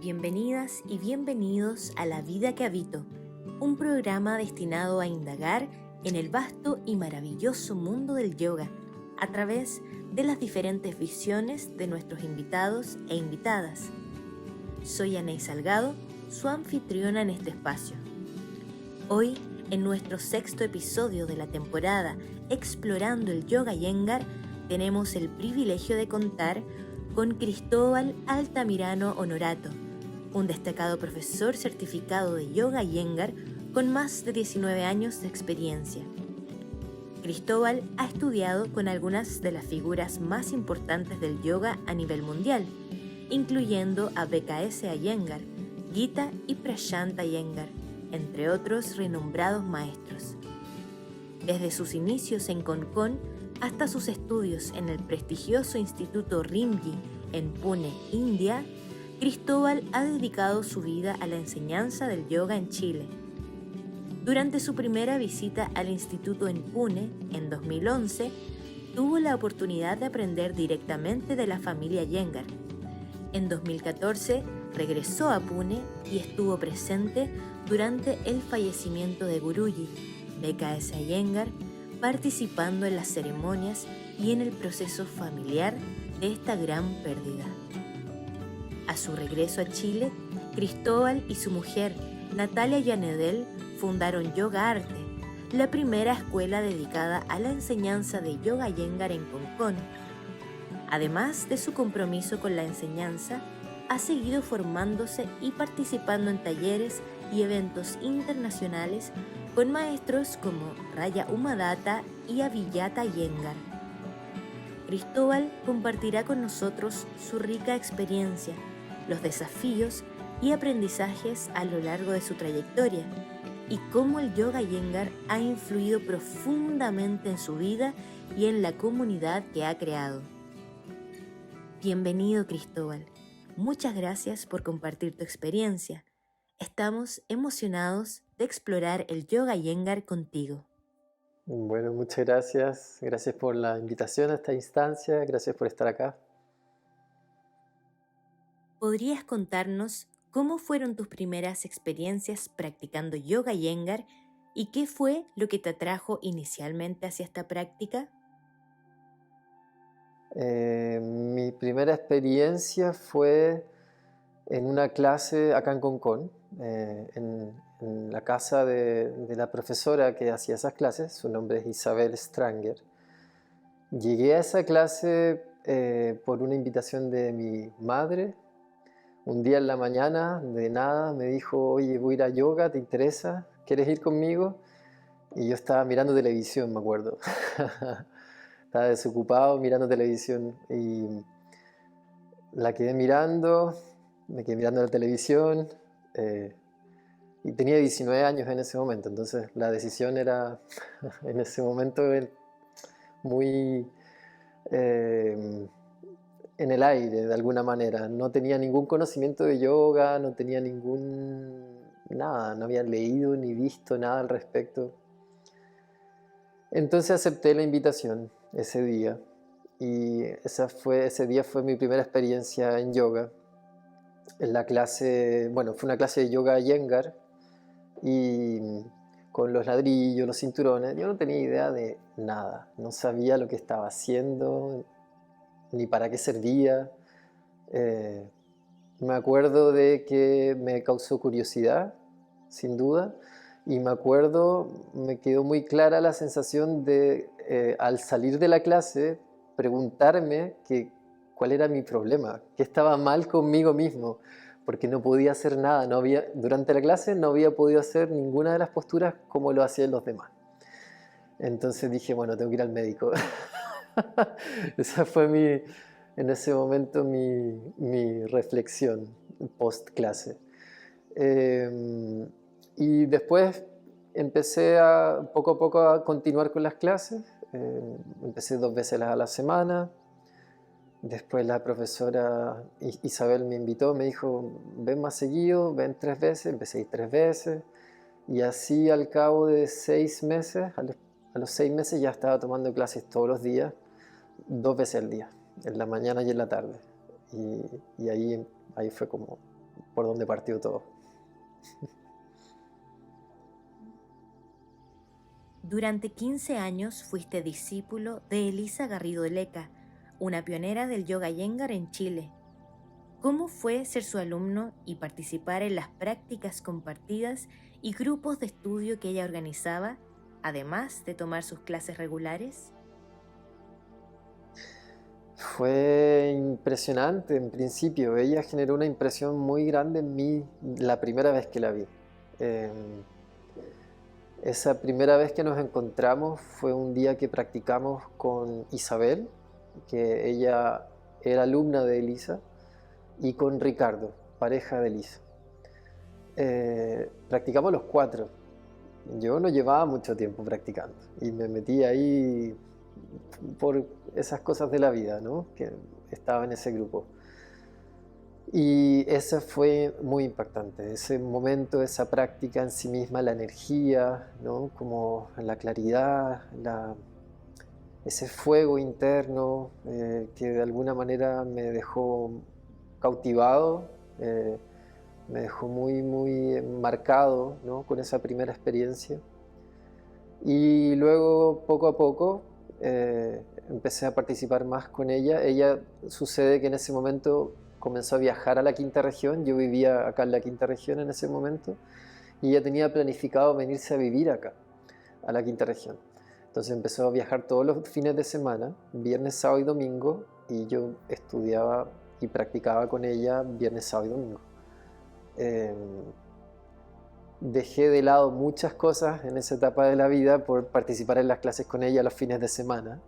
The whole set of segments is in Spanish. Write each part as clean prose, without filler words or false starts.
Bienvenidas y bienvenidos a La Vida que Habito, un programa destinado a indagar en el vasto y maravilloso mundo del yoga a través de las diferentes visiones de nuestros invitados e invitadas. Soy Aney Salgado, su anfitriona en este espacio. Hoy, en nuestro sexto episodio de la temporada Explorando el Yoga Iyengar, tenemos el privilegio de contar con Cristóbal Altamirano Honorato, un destacado profesor certificado de Yoga Iyengar con más de 19 años de experiencia. Cristóbal ha estudiado con algunas de las figuras más importantes del yoga a nivel mundial, incluyendo a BKS Iyengar, Gita y Prashanta Iyengar, entre otros renombrados maestros. Desde sus inicios en Konkón hasta sus estudios en el prestigioso Instituto Rimji en Pune, India, Cristóbal ha dedicado su vida a la enseñanza del yoga en Chile. Durante su primera visita al instituto en Pune, en 2011, tuvo la oportunidad de aprender directamente de la familia Iyengar. En 2014, regresó a Pune y estuvo presente durante el fallecimiento de Guruji, BKS Iyengar, participando en las ceremonias y en el proceso familiar de esta gran pérdida. A su regreso a Chile, Cristóbal y su mujer, Natalia Llanedel, fundaron Yoga Arte, la primera escuela dedicada a la enseñanza de Yoga Iyengar en Konkón. Además de su compromiso con la enseñanza, ha seguido formándose y participando en talleres y eventos internacionales con maestros como Raya Umadatta y Abhijata Iyengar. Cristóbal compartirá con nosotros su rica experiencia, los desafíos y aprendizajes a lo largo de su trayectoria y cómo el Yoga Iyengar ha influido profundamente en su vida y en la comunidad que ha creado. Bienvenido, Cristóbal. Muchas gracias por compartir tu experiencia. Estamos emocionados de explorar el Yoga Iyengar contigo. Bueno, muchas gracias. Gracias por la invitación a esta instancia. Gracias por estar acá. ¿Podrías contarnos cómo fueron tus primeras experiencias practicando Yoga Iyengar y qué fue lo que te atrajo inicialmente hacia esta práctica? Mi primera experiencia fue en una clase acá en Konkón, en la casa de la profesora que hacía esas clases. Su nombre es Isabel Stranger. Llegué a esa clase por una invitación de mi madre. Un día en la mañana, de nada, me dijo: oye, voy a ir a yoga, ¿te interesa? ¿Quieres ir conmigo? Y yo estaba mirando televisión, me acuerdo. Estaba desocupado mirando televisión y la quedé mirando, me quedé mirando la televisión y tenía 19 años en ese momento, entonces la decisión era en ese momento muy en el aire de alguna manera. No tenía ningún conocimiento de yoga, no tenía nada, no había leído ni visto nada al respecto. Entonces acepté la invitación ese día y ese día fue mi primera experiencia en yoga. En la clase, bueno, fue una clase de yoga Iyengar y con los ladrillos, los cinturones. Yo no tenía idea de nada, no sabía lo que estaba haciendo ni para qué servía. Me acuerdo de que me causó curiosidad, sin duda, y me quedó muy clara la sensación de, al salir de la clase, preguntarme cuál era mi problema, qué estaba mal conmigo mismo, porque no podía hacer nada, durante la clase no había podido hacer ninguna de las posturas como lo hacían los demás. Entonces dije, bueno, tengo que ir al médico. Esa fue en ese momento mi reflexión post clase. Y después empecé poco a poco a continuar con las clases. Empecé 2 veces a la semana. Después la profesora Isabel me invitó, me dijo: ven más seguido, ven 3 veces. Empecé a ir 3 veces. Y así al cabo de 6 meses, a los 6 meses ya estaba tomando clases todos los días, 2 veces al día, en la mañana y en la tarde. Y ahí fue como por donde partió todo. Durante 15 años fuiste discípulo de Elisa Garrido Leca, una pionera del yoga Iyengar en Chile. ¿Cómo fue ser su alumno y participar en las prácticas compartidas y grupos de estudio que ella organizaba, además de tomar sus clases regulares? Fue impresionante en principio. Ella generó una impresión muy grande en mí la primera vez que la vi. Esa primera vez que nos encontramos fue un día que practicamos con Isabel, que ella era alumna de Elisa, y con Ricardo, pareja de Elisa. Practicamos los cuatro. Yo no llevaba mucho tiempo practicando y me metí ahí por esas cosas de la vida, ¿no? Que estaba en ese grupo. Y eso fue muy impactante, ese momento, esa práctica en sí misma, la energía, ¿no? Como la claridad, ese fuego interno que de alguna manera me dejó cautivado, me dejó muy, muy marcado, ¿no? Con esa primera experiencia. Y luego, poco a poco, empecé a participar más con ella. Ella, sucede que en ese momento comenzó a viajar a la quinta región. Yo vivía acá en la quinta región en ese momento y ella tenía planificado venirse a vivir acá, a la quinta región. Entonces empezó a viajar todos los fines de semana, viernes, sábado y domingo, y yo estudiaba y practicaba con ella viernes, sábado y domingo. Dejé de lado muchas cosas en esa etapa de la vida por participar en las clases con ella los fines de semana.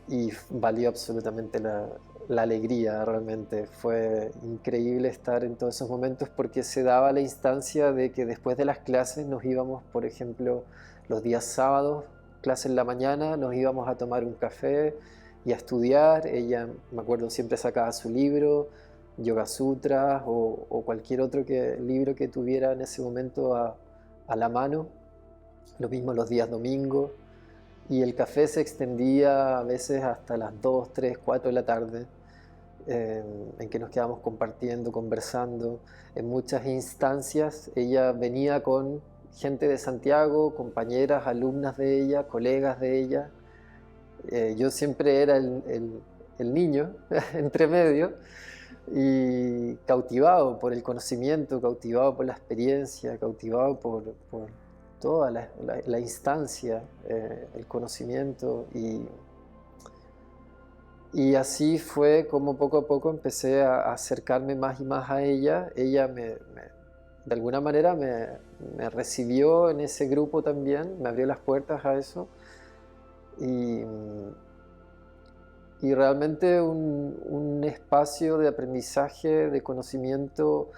Y valió absolutamente la alegría, realmente. Fue increíble estar en todos esos momentos porque se daba la instancia de que después de las clases nos íbamos, por ejemplo, los días sábados, clase en la mañana, nos íbamos a tomar un café y a estudiar. Ella, me acuerdo, siempre sacaba su libro, Yoga Sutras o cualquier otro libro que tuviera en ese momento a la mano. Lo mismo los días domingos. Y el café se extendía a veces hasta las 2, 3, 4 de la tarde, en que nos quedábamos compartiendo, conversando. En muchas instancias ella venía con gente de Santiago, compañeras, alumnas de ella, colegas de ella. Yo siempre era el niño entre medio y cautivado por el conocimiento, cautivado por la experiencia, cautivado por toda la instancia, el conocimiento, y así fue como poco a poco empecé a acercarme más y más a ella. Ella de alguna manera me recibió en ese grupo también, me abrió las puertas a eso, y realmente un espacio de aprendizaje, de conocimiento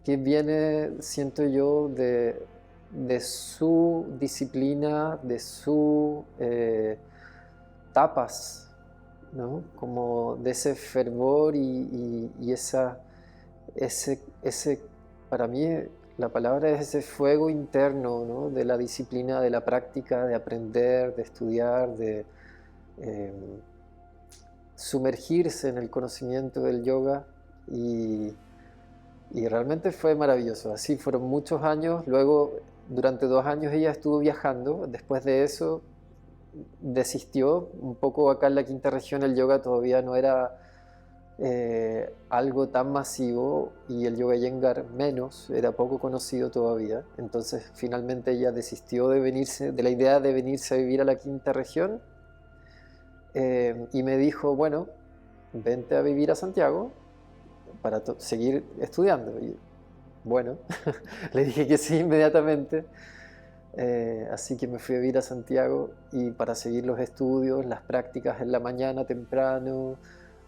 que viene, siento yo, de su disciplina, de sus tapas, ¿no? Como de ese fervor y para mí la palabra es ese fuego interno, ¿no? De la disciplina, de la práctica, de aprender, de estudiar, de sumergirse en el conocimiento del yoga, y realmente fue maravilloso. Así fueron muchos años. Luego, durante 2 años ella estuvo viajando. Después de eso desistió. Un poco acá en la quinta región el yoga todavía no era algo tan masivo, y el yoga Iyengar menos, era poco conocido todavía. Entonces finalmente ella desistió de la idea de venirse a vivir a la quinta región, y me dijo, bueno, vente a vivir a Santiago para seguir estudiando. Y bueno, le dije que sí inmediatamente. Así que me fui a vivir a Santiago, y para seguir los estudios, las prácticas en la mañana temprano.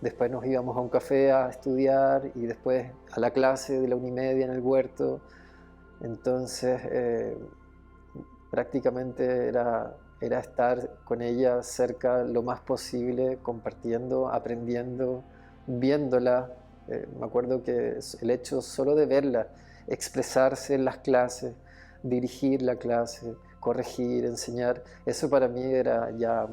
Después nos íbamos a un café a estudiar y después a la clase de la 1:30 en el huerto. Entonces prácticamente era estar con ella cerca lo más posible, compartiendo, aprendiendo, viéndola. Me acuerdo que el hecho solo de verla, expresarse en las clases, dirigir la clase, corregir, enseñar, eso para mí era ya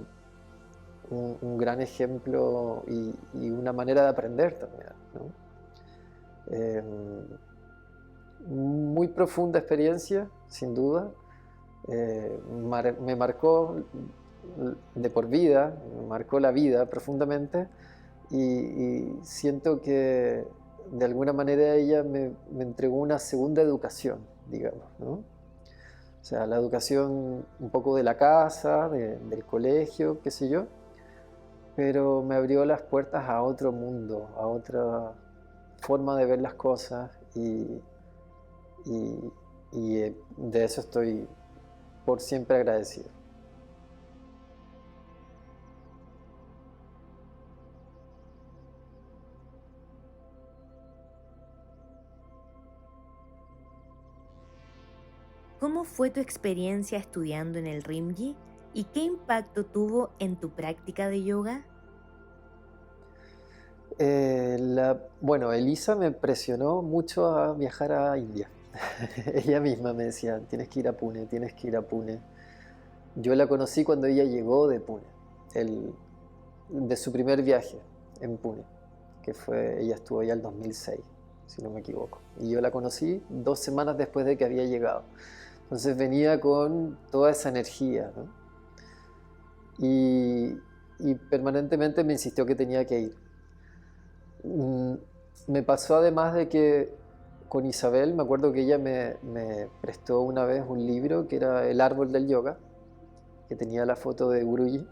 un gran ejemplo y una manera de aprender también, ¿no? Eh, Muy profunda experiencia, sin duda. Me marcó de por vida, me marcó la vida profundamente y siento que de alguna manera ella me entregó una segunda educación, digamos, ¿no? O sea, la educación un poco de la casa, del colegio, qué sé yo, pero me abrió las puertas a otro mundo, a otra forma de ver las cosas y, y de eso estoy por siempre agradecido. ¿Cómo fue tu experiencia estudiando en el Rimji y qué impacto tuvo en tu práctica de yoga? Bueno, Elisa me presionó mucho a viajar a India. Ella misma me decía, tienes que ir a Pune, tienes que ir a Pune. Yo la conocí cuando ella llegó de Pune, el- de su primer viaje en Pune, que fue, ella estuvo allá el 2006, si no me equivoco. Y yo la conocí 2 semanas después de que había llegado. Entonces venía con toda esa energía, ¿no? Y, y permanentemente me insistió que tenía que ir. Mm, Me pasó además de que con Isabel, me acuerdo que ella me prestó una vez un libro que era El árbol del yoga, que tenía la foto de Guruji.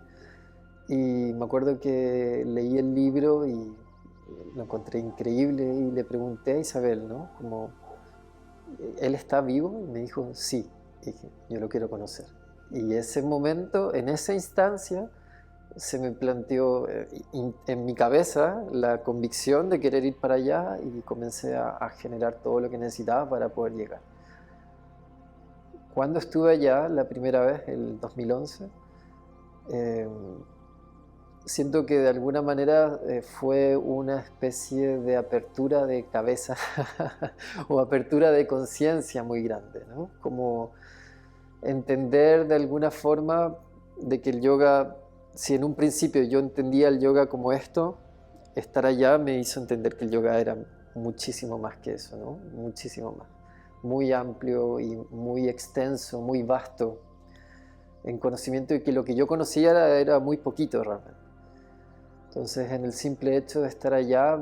Y me acuerdo que leí el libro y lo encontré increíble y le pregunté a Isabel, ¿no? Como, ¿él está vivo? Y me dijo, sí. Y dije, yo lo quiero conocer. Y ese momento, en esa instancia, se me planteó en mi cabeza la convicción de querer ir para allá y comencé a generar todo lo que necesitaba para poder llegar. Cuando estuve allá la primera vez, el 2011, eh, siento que de alguna manera fue una especie de apertura de cabeza o apertura de conciencia muy grande, ¿no? Como entender de alguna forma de que el yoga, si en un principio yo entendía el yoga como esto, estar allá me hizo entender que el yoga era muchísimo más que eso, ¿no? Muchísimo más. Muy amplio y muy extenso, muy vasto en conocimiento y que lo que yo conocía era muy poquito realmente. Entonces, en el simple hecho de estar allá,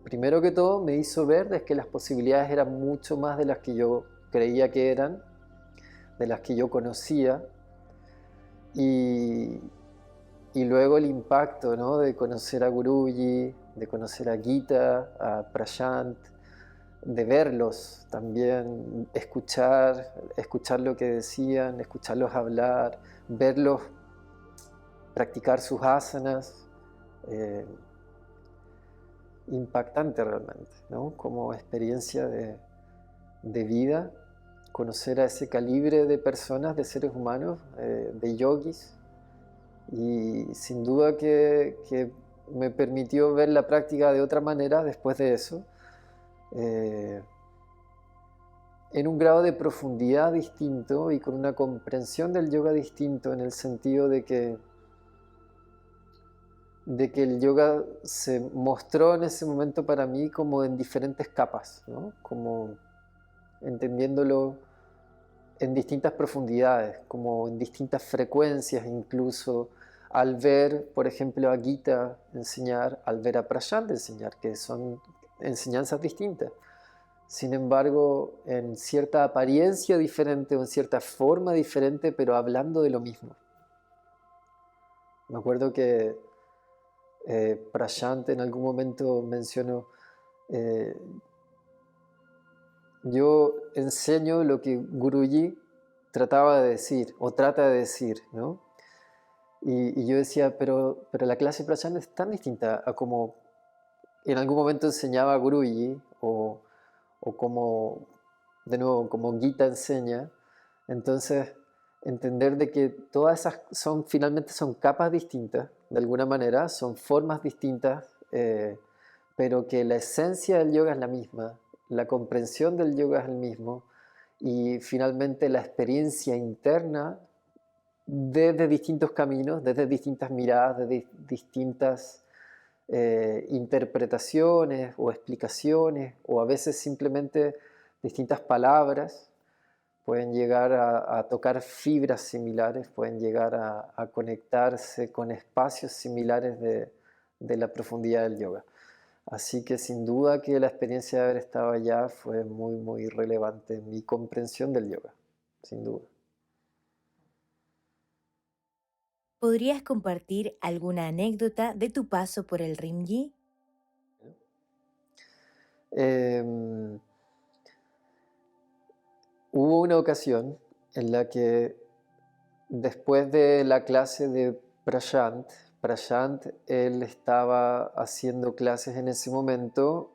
primero que todo me hizo ver es que las posibilidades eran mucho más de las que yo creía que eran, de las que yo conocía, y, y luego el impacto, ¿no? De conocer a Guruji, de conocer a Gita, a Prashant, de verlos también, escuchar lo que decían, escucharlos hablar, verlos practicar sus asanas. eh, Impactante realmente, ¿no? Como experiencia de vida, conocer a ese calibre de personas, de seres humanos, de yogis, y sin duda que me permitió ver la práctica de otra manera después de eso, eh, en un grado de profundidad distinto y con una comprensión del yoga distinto en el sentido de que el yoga se mostró en ese momento para mí como en diferentes capas, ¿no? Como entendiéndolo en distintas profundidades, como en distintas frecuencias, incluso al ver, por ejemplo, a Gita enseñar, al ver a Prashant enseñar, que son enseñanzas distintas. Sin embargo, en cierta apariencia diferente o en cierta forma diferente, pero hablando de lo mismo. Me acuerdo que Prashant en algún momento mencionó, eh, yo enseño lo que Guruji trataba de decir o trata de decir, ¿no? Y yo decía, pero la clase de Prashant es tan distinta a como en algún momento enseñaba Guruji o como, de nuevo, como Gita enseña. Entonces, entender de que todas esas finalmente son capas distintas, de alguna manera, son formas distintas, pero que la esencia del yoga es la misma, la comprensión del yoga es el mismo, y finalmente la experiencia interna desde distintos caminos, desde distintas miradas, desde distintas interpretaciones o explicaciones, o a veces simplemente distintas palabras pueden llegar a tocar fibras similares, pueden llegar a conectarse con espacios similares de la profundidad del yoga. Así que sin duda que la experiencia de haber estado allá fue muy, muy relevante en mi comprensión del yoga, sin duda. ¿Podrías compartir alguna anécdota de tu paso por el Rimji? Em, Hubo una ocasión en la que después de la clase de Prashant, él estaba haciendo clases en ese momento,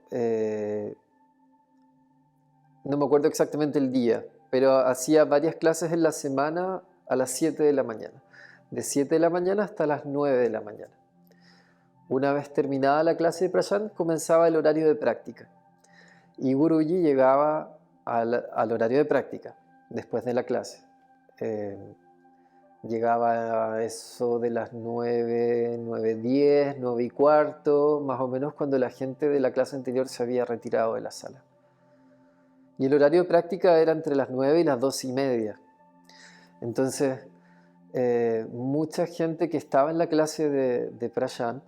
no me acuerdo exactamente el día, pero hacía varias clases en la semana a las 7 de la mañana, de 7 de la mañana hasta las 9 de la mañana. Una vez terminada la clase de Prashant, comenzaba el horario de práctica y Guruji llegaba al horario de práctica después de la clase. Llegaba a eso de las 9, 9:10, 9:15, más o menos cuando la gente de la clase anterior se había retirado de la sala. Y el horario de práctica era entre las 9 y las 2:30. Entonces, mucha gente que estaba en la clase de Prashant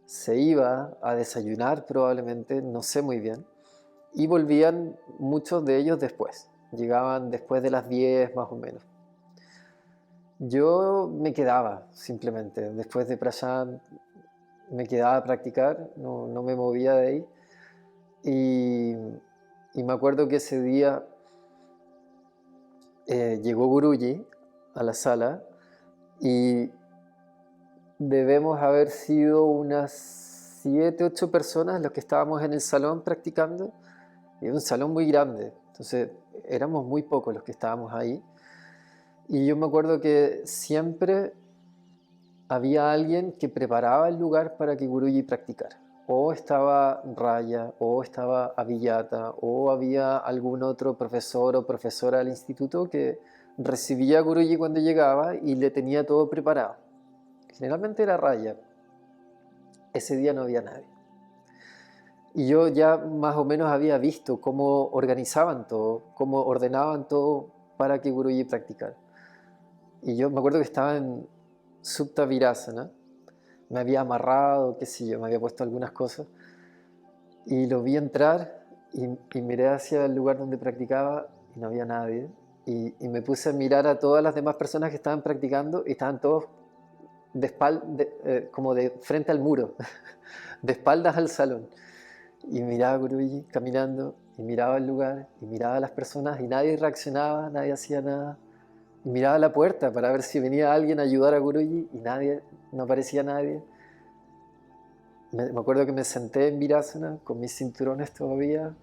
se iba a desayunar probablemente, no sé muy bien, y volvían muchos de ellos después. Llegaban después de las 10 más o menos. Yo me quedaba simplemente, después de Prashant me quedaba a practicar, no me movía de ahí. Y me acuerdo que ese día llegó Guruji a la sala y debemos haber sido unas 7, 8 personas los que estábamos en el salón practicando. Y era un salón muy grande, entonces éramos muy pocos los que estábamos ahí. Y yo me acuerdo que siempre había alguien que preparaba el lugar para que Guruji practicara. O estaba Raya, o estaba Abhijata, o había algún otro profesor o profesora del instituto que recibía a Guruji cuando llegaba y le tenía todo preparado. Generalmente era Raya. Ese día no había nadie. Y yo ya más o menos había visto cómo organizaban todo, cómo ordenaban todo para que Guruji practicara. Y yo me acuerdo que estaba en Supta Virasana, me había amarrado, qué sé yo, me había puesto algunas cosas, y lo vi entrar y miré hacia el lugar donde practicaba y no había nadie. Y me puse a mirar a todas las demás personas que estaban practicando y estaban todos como de frente al muro, de espaldas al salón. Y miraba a Guruji caminando, y miraba el lugar, y miraba a las personas, y nadie reaccionaba, nadie hacía nada. Y miraba a la puerta para ver si venía alguien a ayudar a Guruji, y no aparecía nadie. Me acuerdo que me senté en Virasana, con mis cinturones todavía,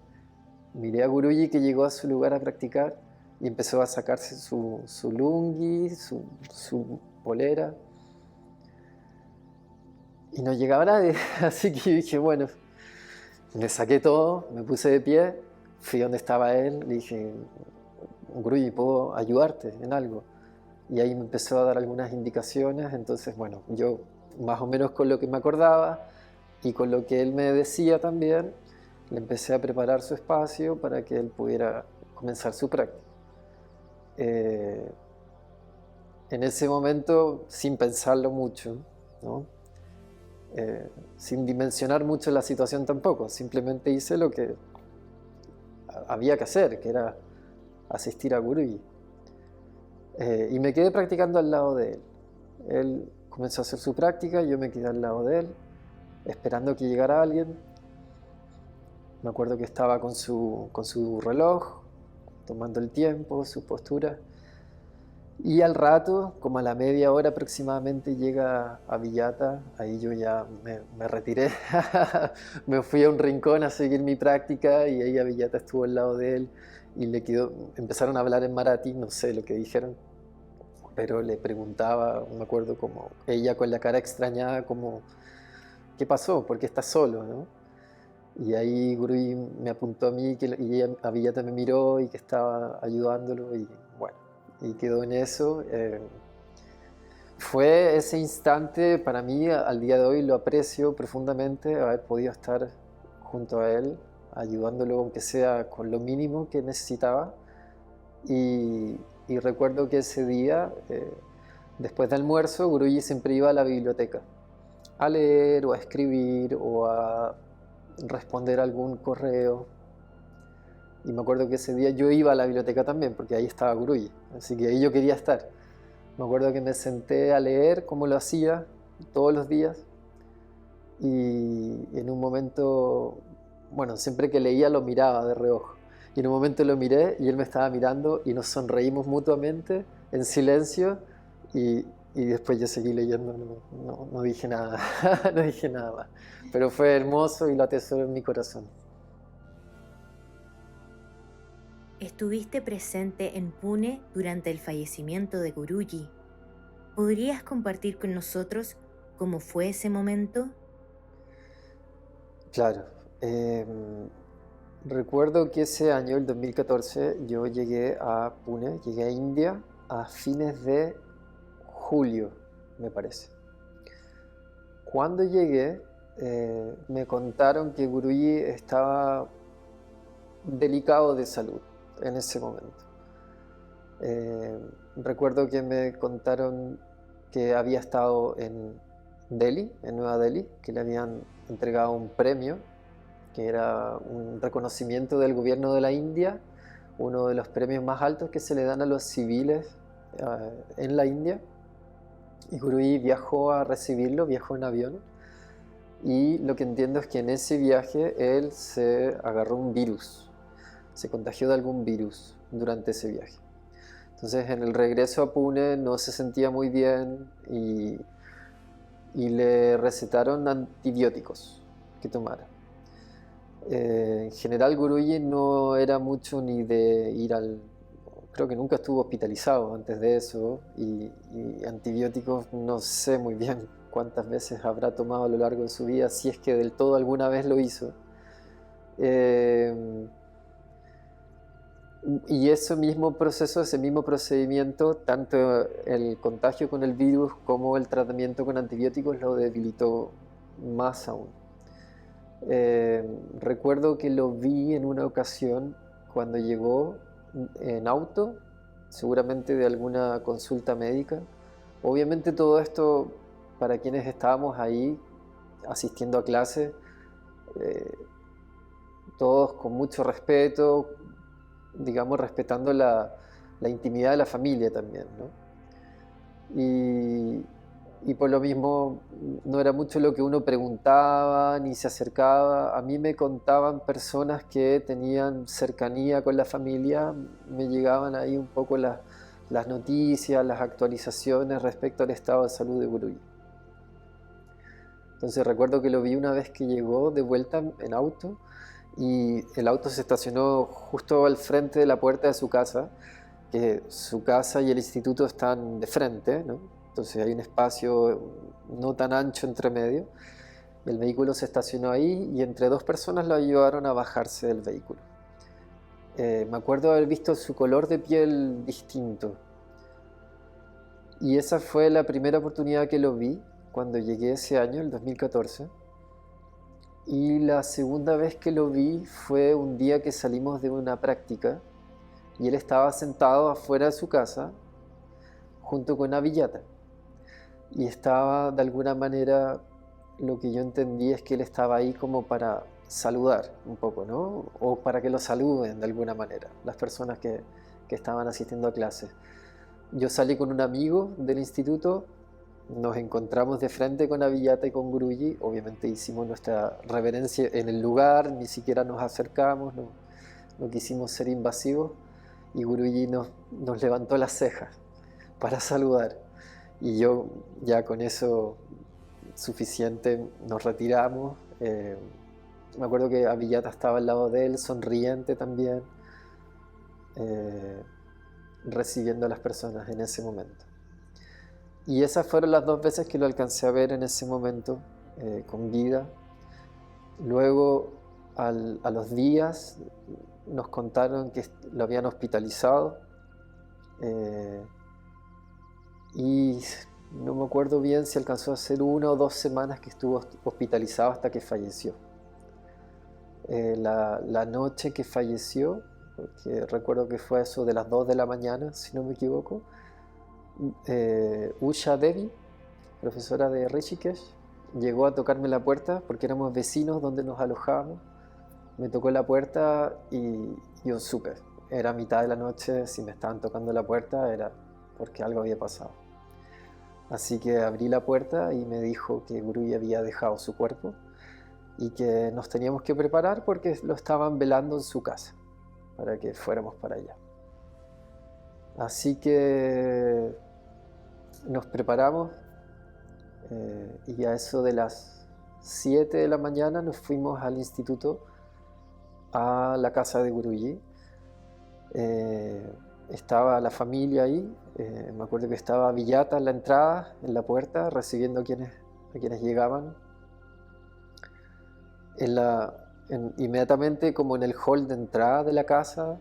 miré a Guruji que llegó a su lugar a practicar, y empezó a sacarse su lungi, su polera, y no llegaba nadie. Así que dije, bueno, me saqué todo, me puse de pie, fui donde estaba él, le dije, Guruji, ¿puedo ayudarte en algo? Y ahí me empezó a dar algunas indicaciones. Entonces, bueno, yo más o menos con lo que me acordaba y con lo que él me decía también, le empecé a preparar su espacio para que él pudiera comenzar su práctica. En ese momento, sin pensarlo mucho, ¿no? Sin dimensionar mucho la situación tampoco, simplemente hice lo que había que hacer, que era asistir a Guruji. Y me quedé practicando al lado de él. Él comenzó a hacer su práctica, yo me quedé al lado de él, esperando que llegara alguien. Me acuerdo que estaba con su reloj, tomando el tiempo, su postura. Y al rato, como a la media hora aproximadamente, llega Abhijata. Ahí yo ya me retiré, me fui a un rincón a seguir mi práctica, y ahí Abhijata estuvo al lado de él y empezaron a hablar en marathi, no sé lo que dijeron, pero le preguntaba, me acuerdo, como ella con la cara extrañada, como, ¿qué pasó? ¿Por qué estás solo? ¿No? Y ahí Guruji me apuntó a mí, y ella, Abhijata me miró y que estaba ayudándolo, y bueno, y quedó en eso. Fue ese instante, para mí, al día de hoy lo aprecio profundamente, haber podido estar junto a él, ayudándolo aunque sea con lo mínimo que necesitaba. Y recuerdo que ese día, después del almuerzo, Guruji siempre iba a la biblioteca a leer o a escribir o a responder algún correo. Y me acuerdo que ese día yo iba a la biblioteca también, porque ahí estaba Guruji, así que ahí yo quería estar. Me acuerdo que me senté a leer como lo hacía todos los días y en un momento, bueno, siempre que leía lo miraba de reojo. Y en un momento lo miré y él me estaba mirando y nos sonreímos mutuamente en silencio y después yo seguí leyendo, no dije nada, no dije nada más. Pero fue hermoso y lo atesoro en mi corazón. Estuviste presente en Pune durante el fallecimiento de Guruji. ¿Podrías compartir con nosotros cómo fue ese momento? Claro. Recuerdo que ese año, el 2014, yo llegué a Pune, llegué a India a fines de julio, me parece. Cuando llegué, me contaron que Guruji estaba delicado de salud en ese momento. Recuerdo que me contaron que había estado en Delhi, en Nueva Delhi, que le habían entregado un premio, que era un reconocimiento del gobierno de la India, uno de los premios más altos que se le dan a los civiles en la India. Y Guruji viajó a recibirlo, viajó en avión. Y lo que entiendo es que en ese viaje él se agarró un virus, se contagió de algún virus durante ese viaje. Entonces en el regreso a Pune no se sentía muy bien y le recetaron antibióticos que tomara. En general Guruji no era mucho ni de ir al... Creo que nunca estuvo hospitalizado antes de eso y antibióticos no sé muy bien cuántas veces habrá tomado a lo largo de su vida, si es que del todo alguna vez lo hizo. Y ese mismo proceso, ese mismo procedimiento, tanto el contagio con el virus como el tratamiento con antibióticos lo debilitó más aún. Recuerdo que lo vi en una ocasión cuando llegó en auto, seguramente de alguna consulta médica. Obviamente todo esto, para quienes estábamos ahí asistiendo a clase, todos con mucho respeto, digamos, respetando la intimidad de la familia también, ¿no? Y por lo mismo no era mucho lo que uno preguntaba ni se acercaba. A mí me contaban personas que tenían cercanía con la familia, me llegaban ahí un poco las noticias, las actualizaciones respecto al estado de salud de Guruji. Entonces recuerdo que lo vi una vez que llegó de vuelta en auto y el auto se estacionó justo al frente de la puerta de su casa, que su casa y el instituto están de frente, ¿no? Entonces hay un espacio no tan ancho entre medio. El vehículo se estacionó ahí y entre dos personas lo ayudaron a bajarse del vehículo. Me acuerdo haber visto su color de piel distinto. Y esa fue la primera oportunidad que lo vi cuando llegué ese año, el 2014. Y la segunda vez que lo vi fue un día que salimos de una práctica y él estaba sentado afuera de su casa junto con Abhijata. Y estaba de alguna manera, lo que yo entendí es que él estaba ahí como para saludar un poco, ¿no? O para que lo saluden de alguna manera las personas que estaban asistiendo a clases. Yo salí con un amigo del instituto, nos encontramos de frente con Abhijata y con Guruji, obviamente hicimos nuestra reverencia en el lugar, ni siquiera nos acercamos, no quisimos ser invasivos y Guruji nos levantó las cejas para saludar. Y yo ya con eso suficiente nos retiramos. Me acuerdo que Abhijata estaba al lado de él, sonriente también, recibiendo a las personas en ese momento. Y esas fueron las dos veces que lo alcancé a ver en ese momento, con vida. Luego, a los días, nos contaron que lo habían hospitalizado. Y no me acuerdo bien si alcanzó a ser 1 o 2 semanas que estuvo hospitalizado hasta que falleció. La noche que falleció, porque recuerdo que fue eso de las 2 de la mañana, si no me equivoco, Usha Devi, profesora de Rishikesh, llegó a tocarme la puerta porque éramos vecinos donde nos alojábamos. Me tocó la puerta y yo supe, era mitad de la noche, si me estaban tocando la puerta era porque algo había pasado. Así que abrí la puerta y me dijo que Guruji había dejado su cuerpo y que nos teníamos que preparar porque lo estaban velando en su casa para que fuéramos para allá. Así que nos preparamos y a eso de las 7 de la mañana nos fuimos al instituto, a la casa de Guruji. Estaba la familia ahí, me acuerdo que estaba Villata en la entrada, en la puerta, recibiendo a quienes llegaban. Inmediatamente, como en el hall de entrada de la casa,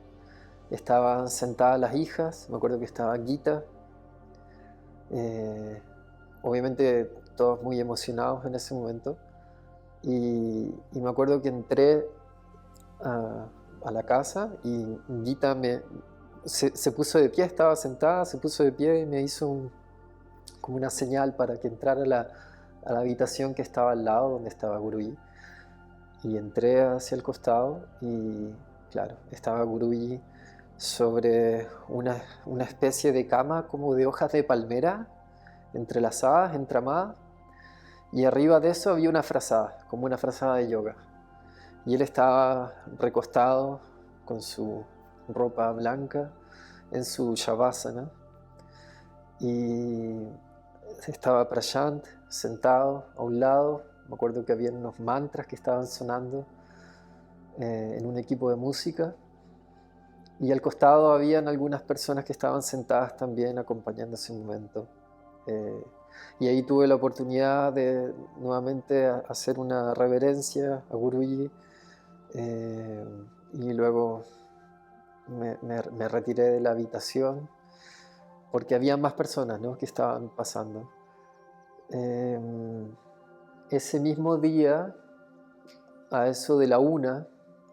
estaban sentadas las hijas. Me acuerdo que estaba Gita, obviamente todos muy emocionados en ese momento, y me acuerdo que entré a la casa y Gita se puso de pie, estaba sentada, se puso de pie y me hizo como una señal para que entrara a la habitación que estaba al lado donde estaba Guruji. Y entré hacia el costado y claro, estaba Guruji sobre una especie de cama como de hojas de palmera, entrelazadas, entramadas, y arriba de eso había una frazada, como una frazada de yoga. Y él estaba recostado con su ropa blanca en su shavasana, y estaba Prashant sentado a un lado. Me acuerdo que había unos mantras que estaban sonando en un equipo de música, y al costado habían algunas personas que estaban sentadas también acompañando ese momento. Y ahí tuve la oportunidad de nuevamente hacer una reverencia a Guruji, y luego me retiré de la habitación porque había más personas, ¿no?, que estaban pasando. Ese mismo día, a eso de la 1,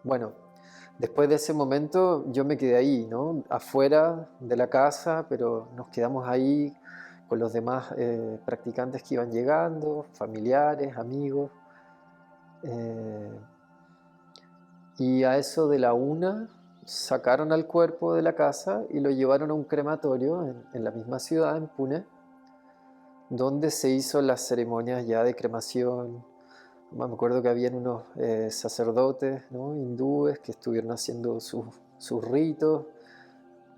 bueno, después de ese momento yo me quedé ahí, ¿no?, afuera de la casa, pero nos quedamos ahí con los demás practicantes que iban llegando, familiares, amigos. Y a eso de la 1 sacaron al cuerpo de la casa y lo llevaron a un crematorio en la misma ciudad, en Pune, donde se hizo las ceremonias ya de cremación. Me acuerdo que habían unos sacerdotes, ¿no?, hindúes que estuvieron haciendo sus ritos.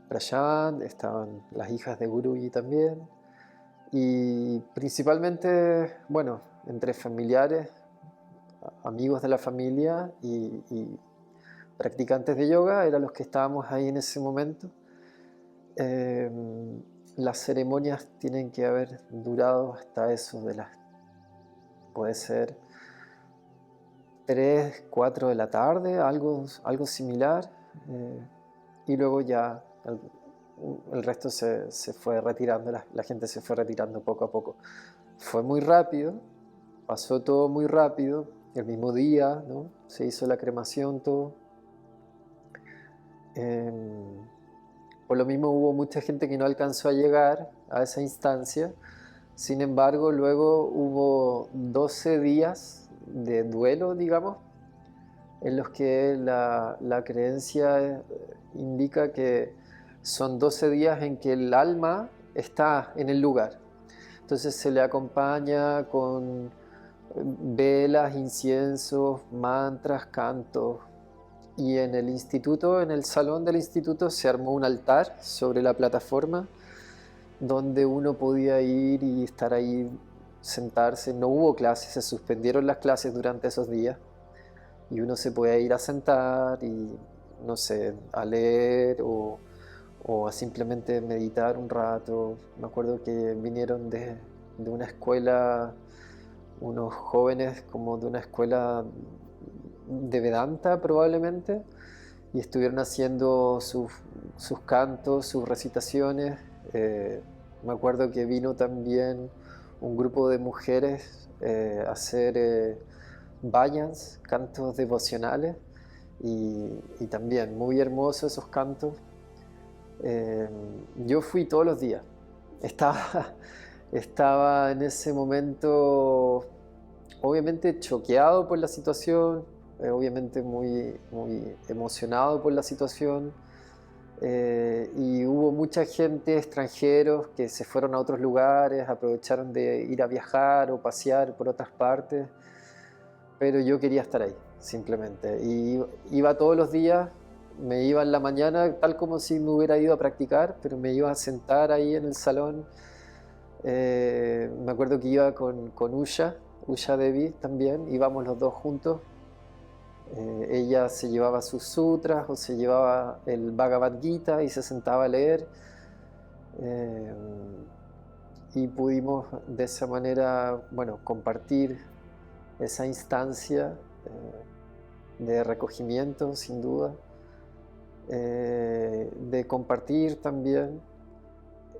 Prashant, estaban las hijas de Guruji también, y principalmente, bueno, entre familiares, amigos de la familia y practicantes de yoga eran los que estábamos ahí en ese momento. Las ceremonias tienen que haber durado hasta eso puede ser 3, 4 de la tarde, algo similar, y luego ya el resto se fue retirando, la gente se fue retirando poco a poco. Fue muy rápido, pasó todo muy rápido, el mismo día, ¿no?, se hizo la cremación, todo. Por lo mismo hubo mucha gente que no alcanzó a llegar a esa instancia. Sin embargo, luego hubo 12 días de duelo, digamos, en los que la creencia indica que son 12 días en que el alma está en el lugar. Entonces se le acompaña con velas, inciensos, mantras, cantos. Y en el instituto, en el salón del instituto, se armó un altar sobre la plataforma donde uno podía ir y estar ahí, sentarse. No hubo clases, se suspendieron las clases durante esos días y uno se podía ir a sentar y, no sé, a leer o a simplemente meditar un rato. Me acuerdo que vinieron de una escuela, unos jóvenes como de una escuela de Vedanta probablemente, y estuvieron haciendo sus cantos, sus recitaciones, Me acuerdo que vino también un grupo de mujeres a hacer vayans, cantos devocionales, y también muy hermosos esos cantos. Yo fui todos los días. Estaba, estaba en ese momento obviamente choqueado por la situación, obviamente muy emocionado por la situación. Y hubo mucha gente, extranjeros, que se fueron a otros lugares, aprovecharon de ir a viajar o pasear por otras partes, pero yo quería estar ahí, simplemente. Y iba todos los días, me iba en la mañana, tal como si me hubiera ido a practicar, pero me iba a sentar ahí en el salón. Me acuerdo que iba con Usha Devi también, íbamos los dos juntos. Ella se llevaba sus sutras o se llevaba el Bhagavad Gita y se sentaba a leer. Eh, y pudimos de esa manera, bueno, compartir esa instancia de recogimiento, sin duda, de compartir también.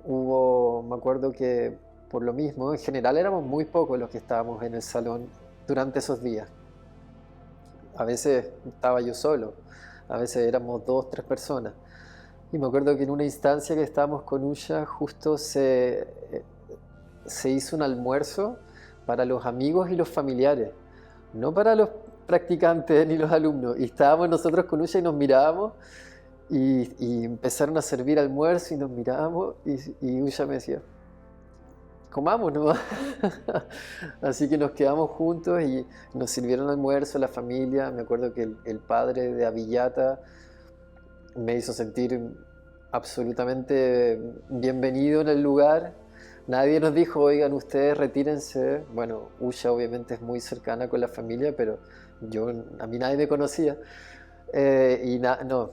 Me acuerdo que por lo mismo, en general éramos muy pocos los que estábamos en el salón durante esos días. A veces estaba yo solo, a veces éramos 2, 3 personas. Y me acuerdo que en una instancia que estábamos con Usha, justo se hizo un almuerzo para los amigos y los familiares, no para los practicantes ni los alumnos. Y estábamos nosotros con Usha y nos mirábamos, y empezaron a servir almuerzo y nos mirábamos, y Usha me decía, comamos nomás. Así que nos quedamos juntos y nos sirvieron almuerzo, la familia. Me acuerdo que el padre de Abhiyata me hizo sentir absolutamente bienvenido en el lugar. Nadie nos dijo, oigan, ustedes retírense. Bueno, Usha obviamente es muy cercana con la familia, pero a mí nadie me conocía. No,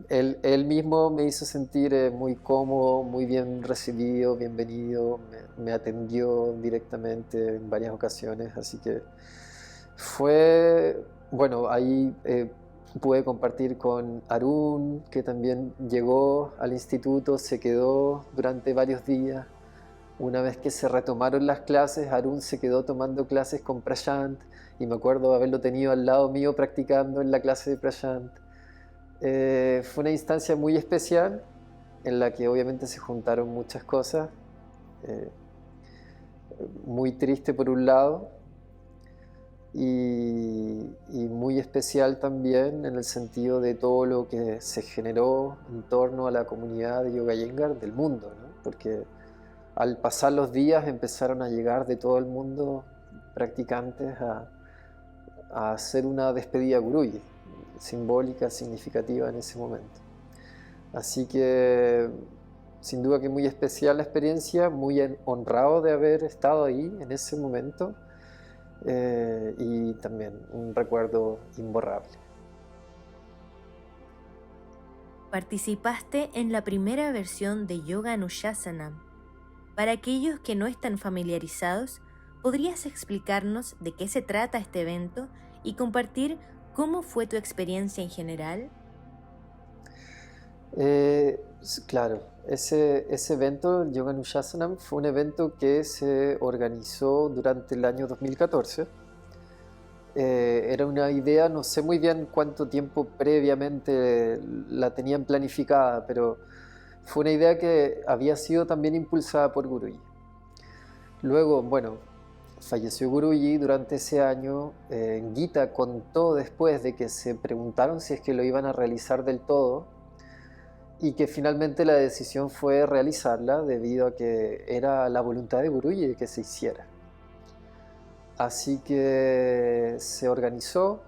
él mismo me hizo sentir muy cómodo, muy bien recibido, bienvenido, me atendió directamente en varias ocasiones, así que bueno, ahí pude compartir con Arun, que también llegó al instituto, se quedó durante varios días. Una vez que se retomaron las clases, Arun se quedó tomando clases con Prashant, y me acuerdo haberlo tenido al lado mío practicando en la clase de Prashant. Fue una instancia muy especial en la que obviamente se juntaron muchas cosas. Muy triste por un lado y muy especial también en el sentido de todo lo que se generó en torno a la comunidad de Yoga Iyengar del mundo, ¿no? Porque al pasar los días empezaron a llegar de todo el mundo practicantes a hacer una despedida Guruji, simbólica, significativa en ese momento. Así que sin duda que muy especial la experiencia, muy honrado de haber estado ahí en ese momento, y también un recuerdo imborrable. Participaste en la primera versión de Yoga Anushasanam. Para aquellos que no están familiarizados, ¿podrías explicarnos de qué se trata este evento y compartir cómo fue tu experiencia en general? Claro, ese evento, el Yoga Anushasanam, fue un evento que se organizó durante el año 2014. Era una idea, no sé muy bien cuánto tiempo previamente la tenían planificada, pero fue una idea que había sido también impulsada por Guruji. Luego, bueno, falleció Guruji durante ese año. Gita contó después de que se preguntaron si es que lo iban a realizar del todo, y que finalmente la decisión fue realizarla debido a que era la voluntad de Guruji de que se hiciera. Así que se organizó,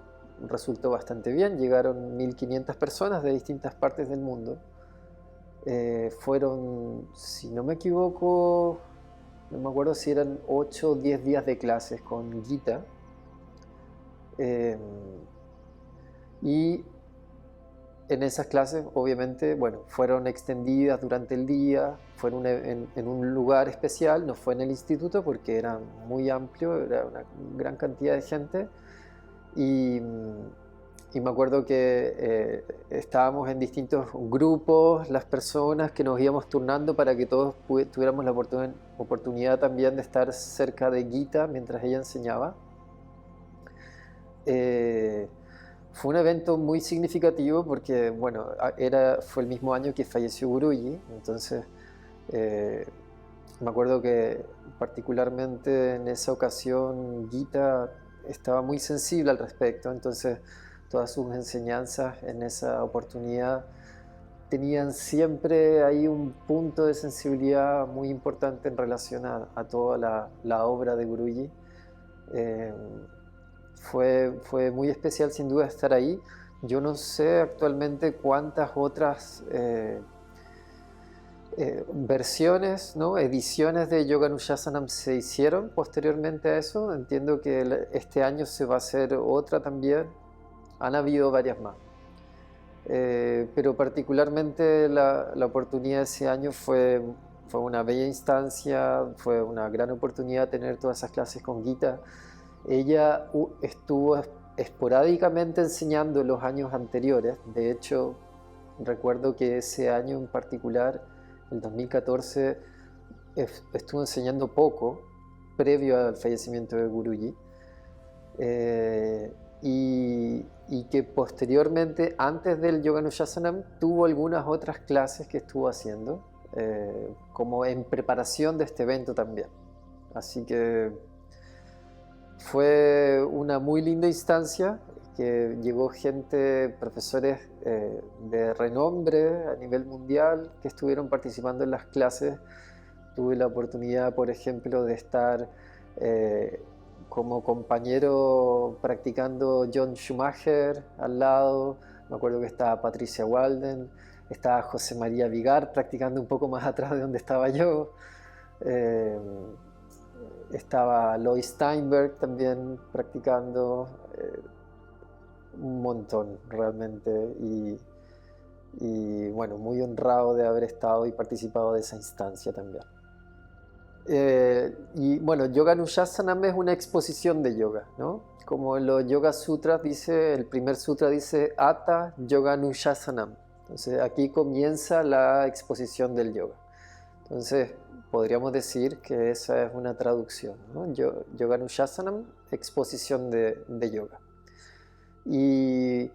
resultó bastante bien, llegaron 1500 personas de distintas partes del mundo. Fueron, si no me equivoco, no me acuerdo si eran 8 o 10 días de clases con Gita. Y en esas clases, obviamente, bueno, fueron extendidas durante el día, fueron en un lugar especial, no fue en el instituto porque era muy amplio, era una gran cantidad de gente, y y me acuerdo que estábamos en distintos grupos, las personas que nos íbamos turnando para que todos tuviéramos la oportunidad también de estar cerca de Gita mientras ella enseñaba. Fue un evento muy significativo porque, bueno, fue el mismo año que falleció Guruji, entonces me acuerdo que particularmente en esa ocasión Gita estaba muy sensible al respecto, entonces todas sus enseñanzas en esa oportunidad tenían siempre ahí un punto de sensibilidad muy importante en relación a toda la obra de Guruji. Eh, fue muy especial sin duda estar ahí. Yo no sé actualmente cuántas otras versiones, ¿no? Ediciones de Yoga Nushasanam se hicieron posteriormente a eso. Entiendo que este año se va a hacer otra también. Han habido varias más. Pero particularmente la oportunidad de ese año fue una bella instancia, fue una gran oportunidad tener todas esas clases con Gita. Ella estuvo esporádicamente enseñando los años anteriores. De hecho, recuerdo que ese año en particular, el 2014, estuvo enseñando poco, previo al fallecimiento de Guruji. Y que posteriormente, antes del Yoga Nushasanam, tuvo algunas otras clases que estuvo haciendo, como en preparación de este evento también. Así que fue una muy linda instancia, que llegó gente, profesores de renombre a nivel mundial, que estuvieron participando en las clases. Tuve la oportunidad, por ejemplo, de estar como compañero practicando John Schumacher al lado. Me acuerdo que estaba Patricia Walden, estaba José María Vigar practicando un poco más atrás de donde estaba yo. Estaba Lois Steinberg también practicando, un montón realmente, y bueno, muy honrado de haber estado y participado de esa instancia también. Y bueno, Yoga Nushasanam es una exposición de yoga, ¿no? Como en los Yoga Sutras dice, el primer sutra dice Ata Yoga Nushasanam. Entonces aquí comienza la exposición del yoga. Entonces podríamos decir que esa es una traducción, ¿no? Yoga Nushasanam, exposición de yoga. Y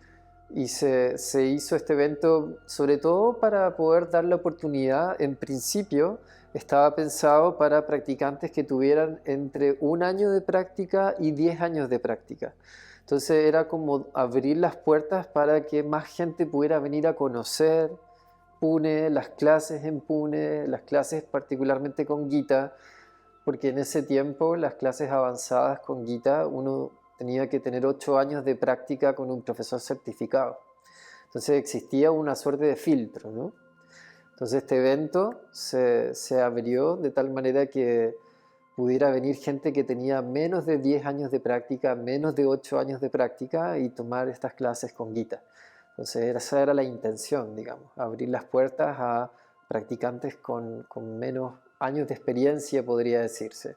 se hizo este evento sobre todo para poder dar la oportunidad. En principio estaba pensado para practicantes que tuvieran entre 1 año de práctica y 10 años de práctica. Entonces era como abrir las puertas para que más gente pudiera venir a conocer Pune, las clases en Pune, las clases particularmente con Gita, porque en ese tiempo las clases avanzadas con Gita uno tenía que tener 8 años de práctica con un profesor certificado. Entonces existía una suerte de filtro, ¿no? Entonces este evento se abrió de tal manera que pudiera venir gente que tenía menos de 10 años de práctica, menos de 8 años de práctica, y tomar estas clases con Gita. Entonces esa era la intención, digamos, abrir las puertas a practicantes con menos años de experiencia, podría decirse.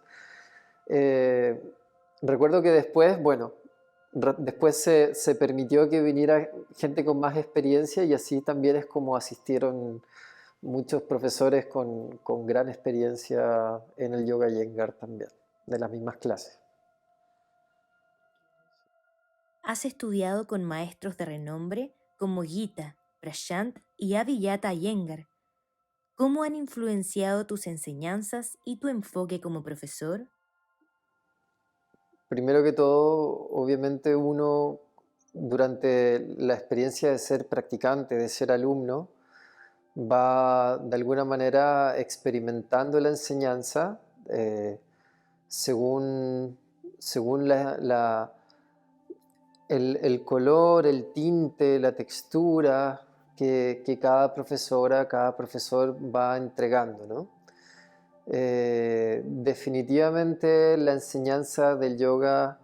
Recuerdo que después, bueno, después se permitió que viniera gente con más experiencia, y así también es como asistieron muchos profesores con gran experiencia en el Yoga Iyengar también, de las mismas clases. Has estudiado con maestros de renombre como Gita, Prashant y Abhijata Iyengar. ¿Cómo han influenciado tus enseñanzas y tu enfoque como profesor? Primero que todo, obviamente uno, durante la experiencia de ser practicante, de ser alumno, va de alguna manera experimentando la enseñanza según el color, el tinte, la textura que cada profesora, cada profesor va entregando, ¿no? Definitivamente la enseñanza del yoga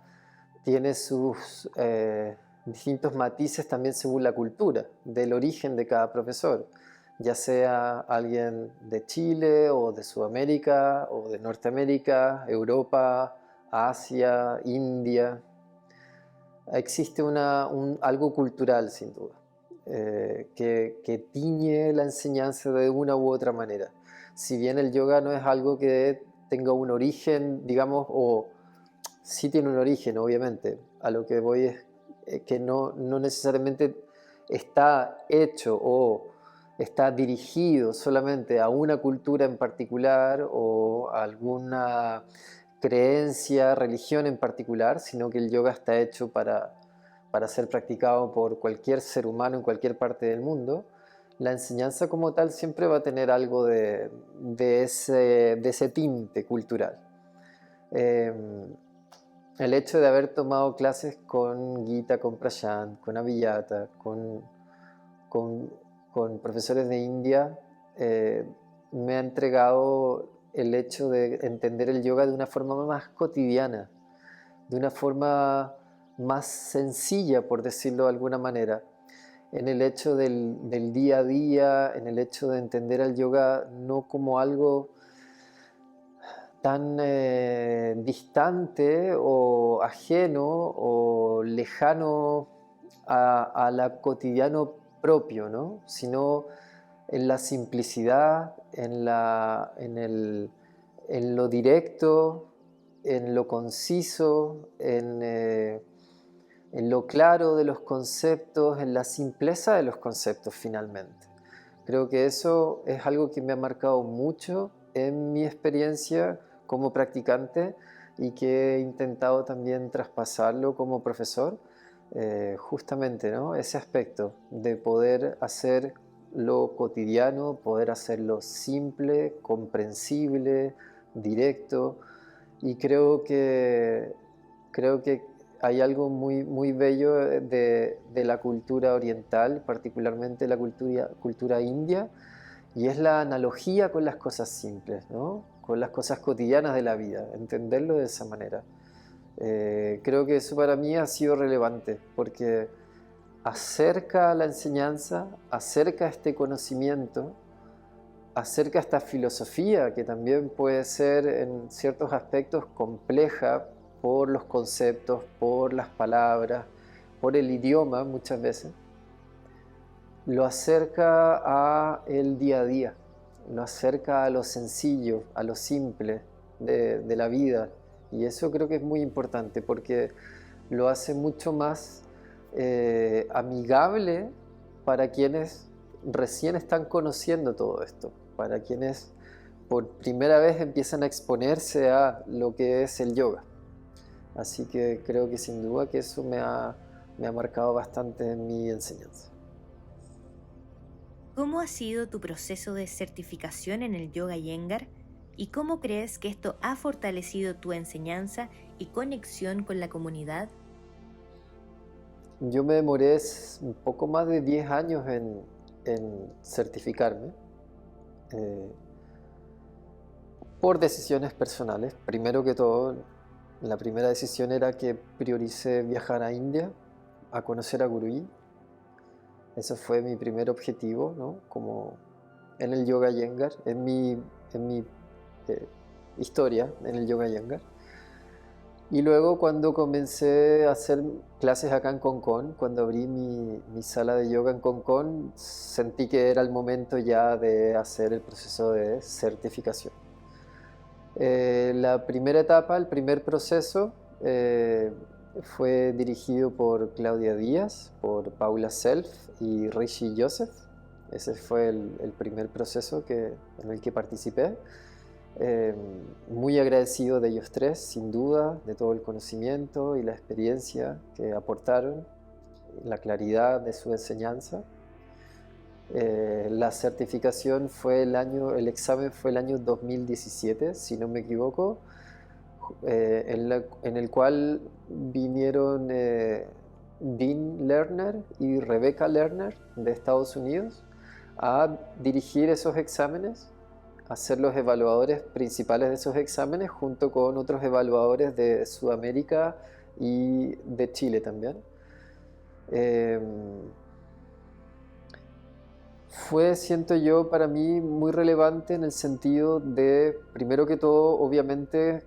tiene sus distintos matices también según la cultura, del origen de cada profesor, ya sea alguien de Chile o de Sudamérica o de Norteamérica, Europa, Asia, India. existe algo cultural, sin duda, que tiñe la enseñanza de una u otra manera. Si bien el yoga no es algo que tenga un origen, digamos, o sí tiene un origen, obviamente, a lo que voy es que no necesariamente está hecho o está dirigido solamente a una cultura en particular o a alguna creencia, religión en particular, sino que el yoga está hecho para ser practicado por cualquier ser humano en cualquier parte del mundo. La enseñanza como tal siempre va a tener algo de ese tinte cultural. El hecho de haber tomado clases con Gita, con Prashant, con Abhijata, con, con profesores de India, me ha entregado el hecho de entender el yoga de una forma más cotidiana, de una forma más sencilla, por decirlo de alguna manera, en el hecho del día a día, en el hecho de entender el yoga no como algo tan distante o ajeno o lejano a la cotidiano propio, ¿no? Sino en la simplicidad, en lo directo, en lo conciso, en lo claro de los conceptos, en la simpleza de los conceptos finalmente. Creo que eso es algo que me ha marcado mucho en mi experiencia como practicante y que he intentado también traspasarlo como profesor, justamente, ¿no? Ese aspecto de poder hacer lo cotidiano, poder hacerlo simple, comprensible, directo, y creo que hay algo muy, muy bello de la cultura oriental, particularmente la cultura india, y es la analogía con las cosas simples, ¿no? Con las cosas cotidianas de la vida, entenderlo de esa manera. Creo que eso para mí ha sido relevante, porque acerca la enseñanza, acerca este conocimiento, acerca esta filosofía que también puede ser en ciertos aspectos compleja por los conceptos, por las palabras, por el idioma muchas veces, lo acerca a el día a día, lo acerca a lo sencillo, a lo simple de la vida. Y eso creo que es muy importante porque lo hace mucho más amigable para quienes recién están conociendo todo esto, para quienes por primera vez empiezan a exponerse a lo que es el yoga. Así que creo que sin duda que eso me ha marcado bastante en mi enseñanza. ¿Cómo ha sido tu proceso de certificación en el yoga Iyengar? ¿Y cómo crees que esto ha fortalecido tu enseñanza y conexión con la comunidad? Yo me demoré un poco más de 10 años en certificarme eh, por decisiones personales. Primero que todo, la primera decisión era que prioricé viajar a India a conocer a Guruji. Ese fue mi primer objetivo, ¿no? Como en el Yoga Iyengar, en mi historia en el Yoga Iyengar. Y luego cuando comencé a hacer clases acá en Concón, cuando abrí mi sala de yoga en Concón, sentí que era el momento ya de hacer el proceso de certificación. La primera etapa, el primer proceso, fue dirigido por Claudia Díaz, por Paula Self y Rishi Joseph. Ese fue el primer proceso en el que participé. Muy agradecido de ellos tres, sin duda, de todo el conocimiento y la experiencia que aportaron, la claridad de su enseñanza. La certificación el examen fue el año 2017, si no me equivoco, en el cual vinieron Dean Lerner y Rebecca Lerner de Estados Unidos a dirigir esos exámenes, a ser los evaluadores principales de esos exámenes, junto con otros evaluadores de Sudamérica y de Chile también. Fue, siento yo, para mí muy relevante en el sentido de, primero que todo, obviamente,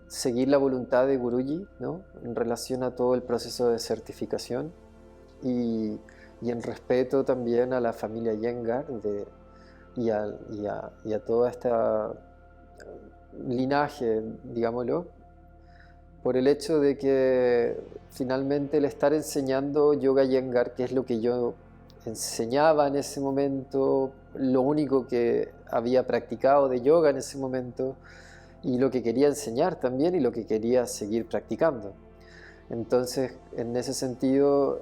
seguir la voluntad de Guruji, ¿no? En relación a todo el proceso de certificación y en respeto también a la familia Iyengar y a toda esta linaje, digámoslo, por el hecho de que finalmente el estar enseñando yoga Iyengar, que es lo que yo enseñaba en ese momento, lo único que había practicado de yoga en ese momento, y lo que quería enseñar también y lo que quería seguir practicando. Entonces, en ese sentido,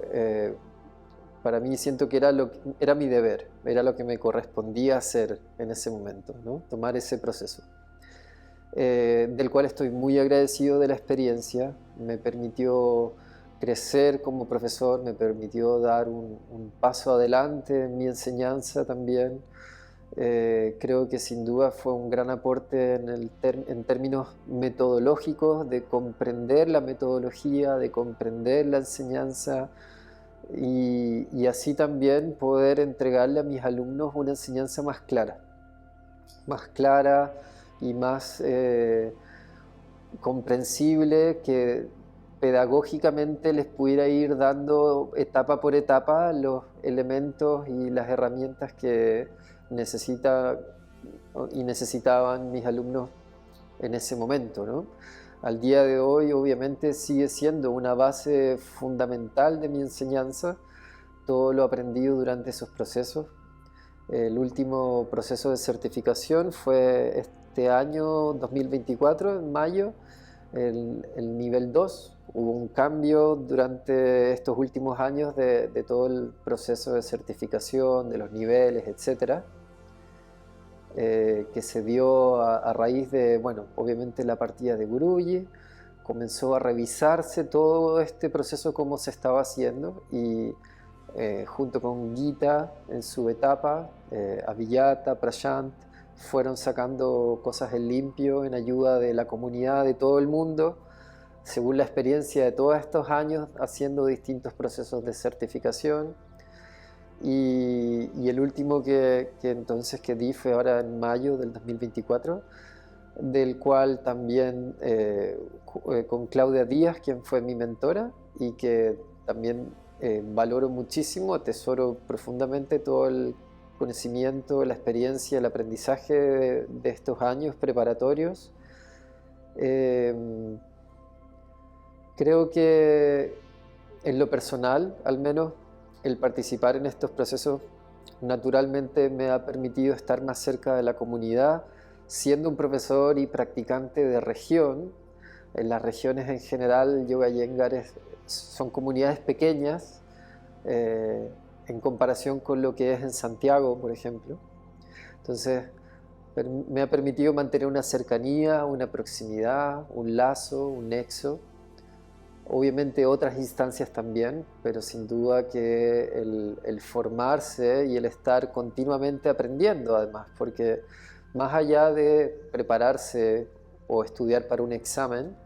para mí siento que era mi deber, era lo que me correspondía hacer en ese momento, ¿no? Tomar ese proceso. Del cual estoy muy agradecido de la experiencia, me permitió crecer como profesor, me permitió dar un paso adelante en mi enseñanza también. Creo que sin duda fue un gran aporte en términos metodológicos, de comprender la metodología, de comprender la enseñanza y así también poder entregarle a mis alumnos una enseñanza más clara y más comprensible, que pedagógicamente les pudiera ir dando etapa por etapa los elementos y las herramientas que necesitaban mis alumnos en ese momento, ¿no? Al día de hoy obviamente sigue siendo una base fundamental de mi enseñanza, todo lo aprendido durante esos procesos. El último proceso de certificación fue este año 2024, en mayo, el nivel 2. Hubo un cambio durante estos últimos años de todo el proceso de certificación, de los niveles, etc. Que se dio a raíz de, bueno, obviamente la partida de Guruji. Comenzó a revisarse todo este proceso, cómo se estaba haciendo, y junto con Gita en su etapa, Abhijata, Prashant, fueron sacando cosas en limpio en ayuda de la comunidad de todo el mundo, según la experiencia de todos estos años haciendo distintos procesos de certificación. Y el último que di fue ahora en mayo del 2024, del cual también con Claudia Díaz, quien fue mi mentora y que también valoro muchísimo, atesoro profundamente todo el conocimiento, la experiencia, el aprendizaje de estos años preparatorios. Creo que en lo personal, al menos, el participar en estos procesos naturalmente me ha permitido estar más cerca de la comunidad, siendo un profesor y practicante de región. En las regiones en general, Yoga Iyengar son comunidades pequeñas en comparación con lo que es en Santiago, por ejemplo. Entonces, me ha permitido mantener una cercanía, una proximidad, un lazo, un nexo. Obviamente otras instancias también, pero sin duda que el formarse y el estar continuamente aprendiendo además, porque más allá de prepararse o estudiar para un examen,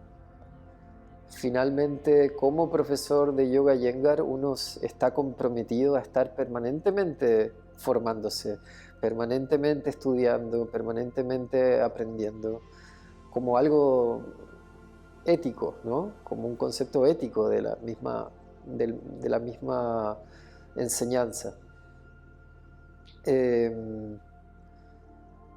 finalmente como profesor de Yoga Iyengar uno está comprometido a estar permanentemente formándose, permanentemente estudiando, permanentemente aprendiendo, como algo ético, ¿no? Como un concepto ético de la misma enseñanza.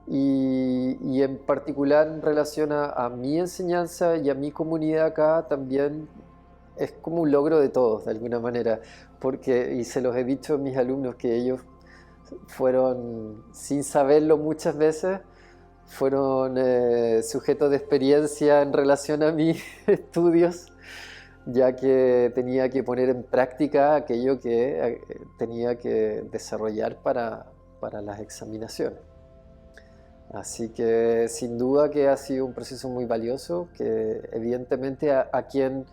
Y en particular en relación a mi enseñanza y a mi comunidad acá también es como un logro de todos de alguna manera, porque, y se los he dicho a mis alumnos, que ellos fueron, sin saberlo muchas veces, fueron sujetos de experiencia en relación a mis estudios, ya que tenía que poner en práctica aquello que tenía que desarrollar para las examinaciones. Así que sin duda que ha sido un proceso muy valioso, que evidentemente a quien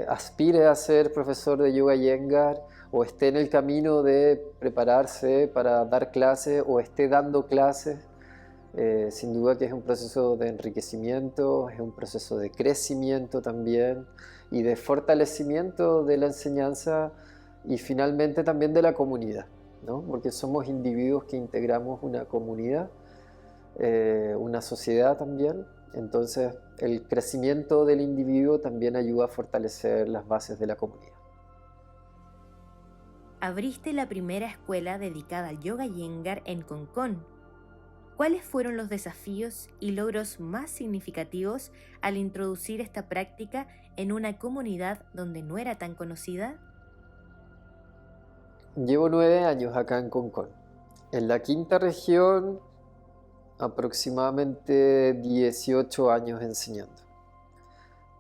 aspire a ser profesor de Yoga Iyengar o esté en el camino de prepararse para dar clases o esté dando clases, sin duda que es un proceso de enriquecimiento, es un proceso de crecimiento también y de fortalecimiento de la enseñanza y finalmente también de la comunidad, ¿no? Porque somos individuos que integramos una comunidad, una sociedad también, Entonces, el crecimiento del individuo también ayuda a fortalecer las bases de la comunidad. Abriste la primera escuela dedicada al yoga Iyengar en Concón. ¿Cuáles fueron los desafíos y logros más significativos al introducir esta práctica en una comunidad donde no era tan conocida? Llevo 9 años acá en Concón. En la quinta región, aproximadamente 18 años enseñando.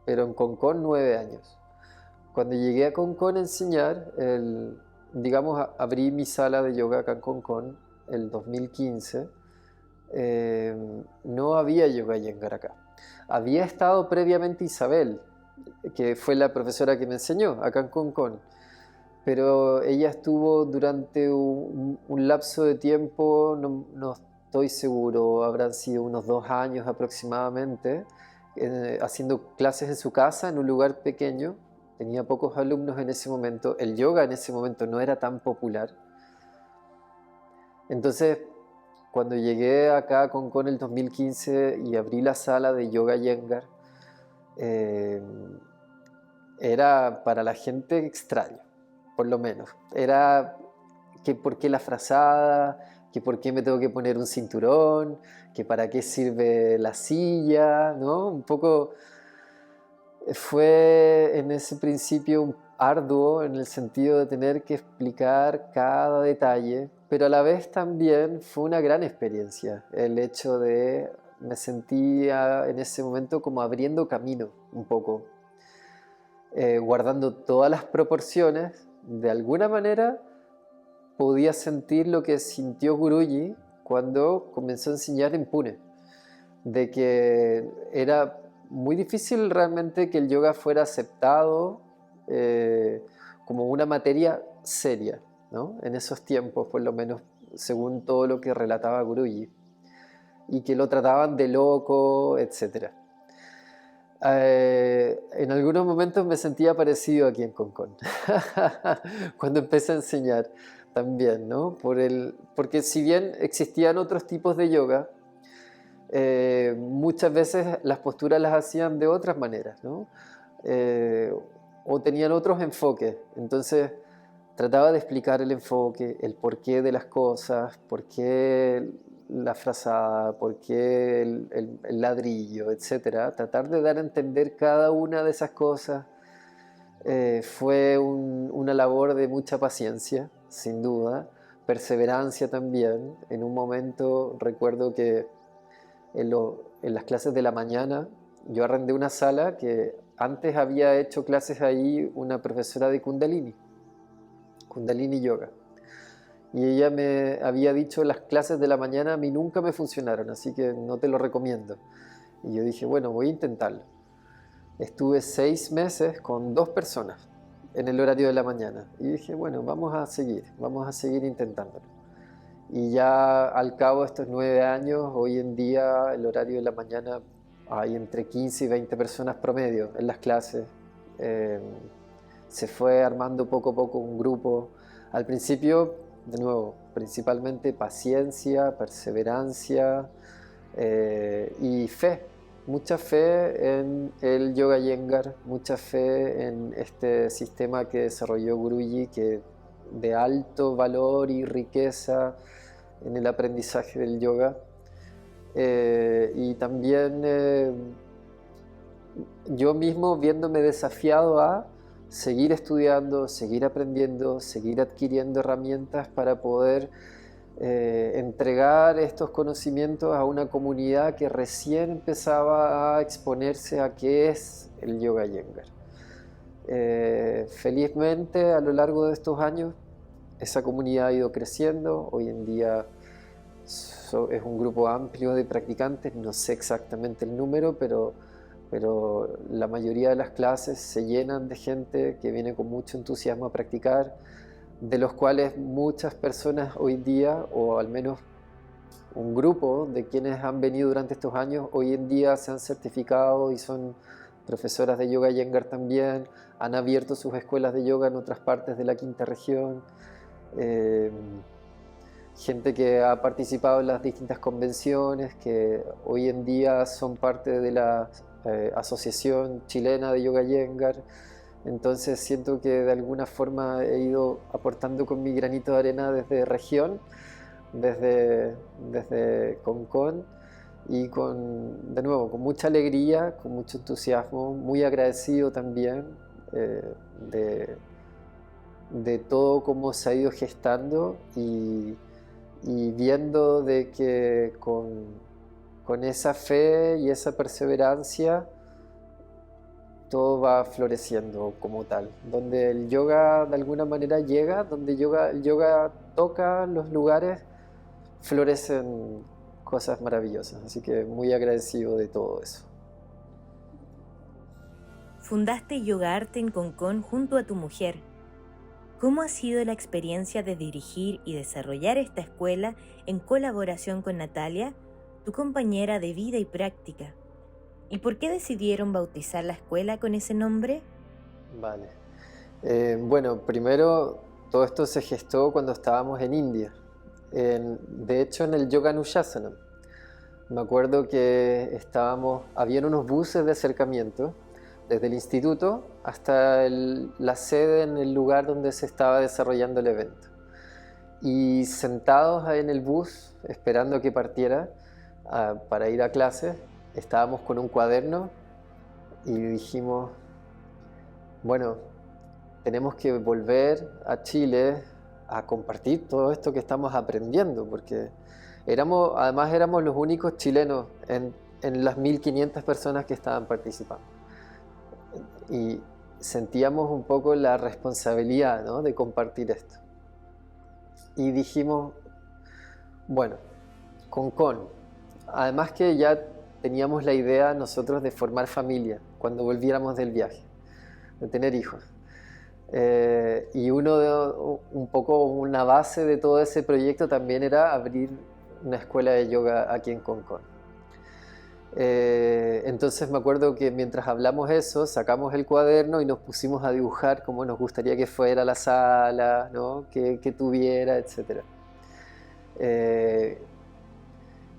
Pero en Concón 9 años. Cuando llegué a Concón a enseñar, abrí mi sala de yoga acá en Concón el 2015. No había yoga Iyengar acá. Había estado previamente Isabel, que fue la profesora que me enseñó acá en Concón, pero ella estuvo durante un lapso de tiempo, no estoy seguro, habrán sido unos 2 años aproximadamente, haciendo clases en su casa en un lugar pequeño. Tenía pocos alumnos en ese momento, el yoga en ese momento no era tan popular. Entonces, cuando llegué acá a Concón en el 2015 y abrí la sala de yoga Iyengar, era para la gente extraño, por lo menos. Era que por qué la frazada, que por qué me tengo que poner un cinturón, que para qué sirve la silla, ¿no? Un poco fue en ese principio arduo en el sentido de tener que explicar cada detalle, pero a la vez también fue una gran experiencia el hecho de me sentía en ese momento como abriendo camino un poco, guardando todas las proporciones. De alguna manera podía sentir lo que sintió Guruji cuando comenzó a enseñar en Pune, de que era muy difícil realmente que el yoga fuera aceptado como una materia seria, ¿no? En esos tiempos, por lo menos según todo lo que relataba Guruji, y que lo trataban de loco, etc. En algunos momentos me sentía parecido aquí en Concón, cuando empecé a enseñar también, ¿no? Porque si bien existían otros tipos de yoga, muchas veces las posturas las hacían de otras maneras, ¿no? O tenían otros enfoques. Entonces trataba de explicar el enfoque, el porqué de las cosas, por qué la frazada, por qué el ladrillo, etc. Tratar de dar a entender cada una de esas cosas fue una labor de mucha paciencia, sin duda, perseverancia también. En un momento recuerdo que en las clases de la mañana yo arrendé una sala que antes había hecho clases ahí una profesora de Kundalini Yoga, y ella me había dicho: las clases de la mañana a mí nunca me funcionaron, así que no te lo recomiendo. Y yo dije, bueno, voy a intentarlo. Estuve 6 meses con 2 personas en el horario de la mañana y dije, bueno, vamos a seguir intentándolo. Y ya al cabo de estos 9 años, hoy en día el horario de la mañana hay entre 15 y 20 personas promedio en las clases. Se fue armando poco a poco un grupo. Al principio, de nuevo, principalmente paciencia, perseverancia y fe. Mucha fe en el yoga Iyengar, mucha fe en este sistema que desarrolló Guruji, que de alto valor y riqueza en el aprendizaje del yoga. Y también yo mismo viéndome desafiado a seguir estudiando, seguir aprendiendo, seguir adquiriendo herramientas para poder entregar estos conocimientos a una comunidad que recién empezaba a exponerse a qué es el yoga Iyengar. Felizmente, a lo largo de estos años, esa comunidad ha ido creciendo. Hoy en día es un grupo amplio de practicantes, no sé exactamente el número, pero la mayoría de las clases se llenan de gente que viene con mucho entusiasmo a practicar, de los cuales muchas personas hoy día, o al menos un grupo de quienes han venido durante estos años, hoy en día se han certificado y son profesoras de yoga Iyengar también, han abierto sus escuelas de yoga en otras partes de la quinta región. gente que ha participado en las distintas convenciones, que hoy en día son parte de la Asociación Chilena de Yoga Iyengar. Entonces siento que de alguna forma he ido aportando con mi granito de arena desde región, desde Concón, y de nuevo, con mucha alegría, con mucho entusiasmo, muy agradecido también de, de todo cómo se ha ido gestando y viendo de que con esa fe y esa perseverancia todo va floreciendo como tal. Donde el yoga de alguna manera llega, donde el yoga toca los lugares, florecen cosas maravillosas. Así que muy agradecido de todo eso. Fundaste Yoga Arte en Concón junto a tu mujer. ¿Cómo ha sido la experiencia de dirigir y desarrollar esta escuela en colaboración con Natalia, tu compañera de vida y práctica? ¿Y por qué decidieron bautizar la escuela con ese nombre? Vale. Bueno, primero todo esto se gestó cuando estábamos en India. De hecho, en el Yoga Anushasanam. Me acuerdo que habían unos buses de acercamiento desde el instituto hasta la sede en el lugar donde se estaba desarrollando el evento. Y sentados ahí en el bus, esperando que partiera para ir a clase, estábamos con un cuaderno y dijimos, bueno, tenemos que volver a Chile a compartir todo esto que estamos aprendiendo, porque además éramos los únicos chilenos en las 1500 personas que estaban participando. Y sentíamos un poco la responsabilidad, ¿no?, de compartir esto. Y dijimos, bueno, Concón, además que ya teníamos la idea nosotros de formar familia cuando volviéramos del viaje, de tener hijos. Y un poco una base de todo ese proyecto también era abrir una escuela de yoga aquí en Concón. Entonces me acuerdo que mientras hablamos eso, sacamos el cuaderno y nos pusimos a dibujar cómo nos gustaría que fuera la sala, ¿no?, que tuviera, etc.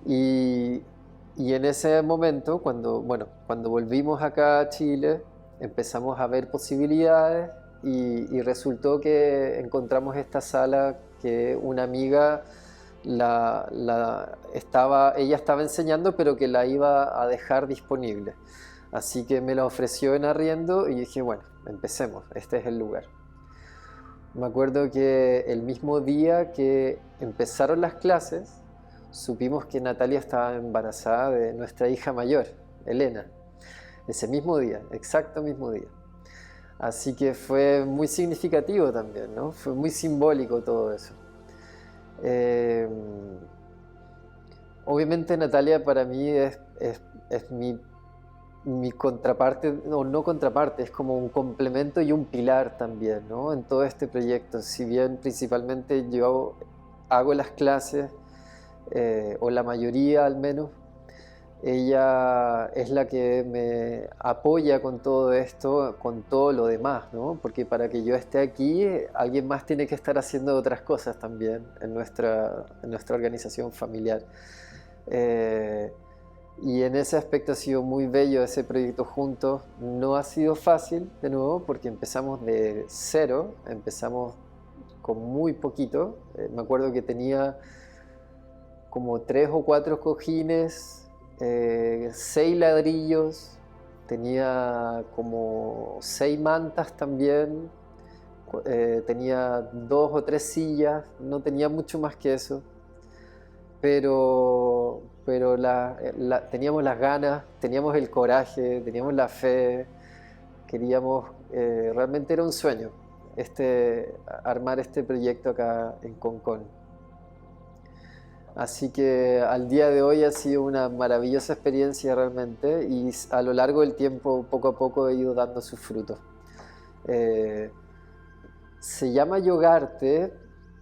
Y en ese momento, cuando volvimos acá a Chile, empezamos a ver posibilidades y resultó que encontramos esta sala que una amiga ella estaba enseñando, pero que la iba a dejar disponible. Así que me la ofreció en arriendo y dije, bueno, empecemos, este es el lugar. Me acuerdo que el mismo día que empezaron las clases, supimos que Natalia estaba embarazada de nuestra hija mayor, Elena. Ese mismo día, exacto mismo día. Así que fue muy significativo también, ¿no? Fue muy simbólico todo eso. Obviamente Natalia para mí es mi contraparte, no contraparte, es como un complemento y un pilar también, ¿no?, en todo este proyecto. Si bien principalmente yo hago las clases, o la mayoría al menos, ella es la que me apoya con todo esto, con todo lo demás, ¿no? Porque para que yo esté aquí, alguien más tiene que estar haciendo otras cosas también en nuestra organización familiar. Y en ese aspecto ha sido muy bello ese proyecto juntos. No ha sido fácil, de nuevo, porque empezamos de cero, empezamos con muy poquito. Me acuerdo que tenía como 3 o 4 cojines, 6 ladrillos, tenía como 6 mantas también, tenía 2 o 3 sillas, no tenía mucho más que eso, pero teníamos las ganas, teníamos el coraje, teníamos la fe, queríamos, realmente era un sueño armar este proyecto acá en Concón. Así que al día de hoy ha sido una maravillosa experiencia realmente, y a lo largo del tiempo, poco a poco, he ido dando sus frutos. Se llama Yogarte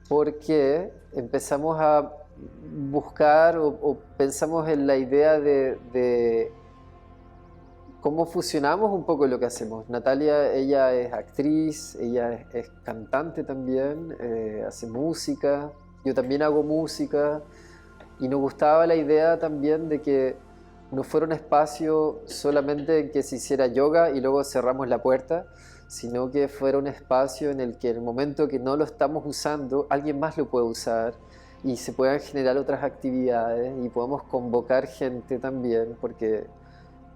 porque empezamos a buscar o pensamos en la idea de cómo fusionamos un poco lo que hacemos. Natalia, ella es actriz, ella es cantante también, hace música. yo también hago música y nos gustaba la idea también de que no fuera un espacio solamente en que se hiciera yoga y luego cerramos la puerta, sino que fuera un espacio en el que en el momento que no lo estamos usando, alguien más lo puede usar y se puedan generar otras actividades y podemos convocar gente también, porque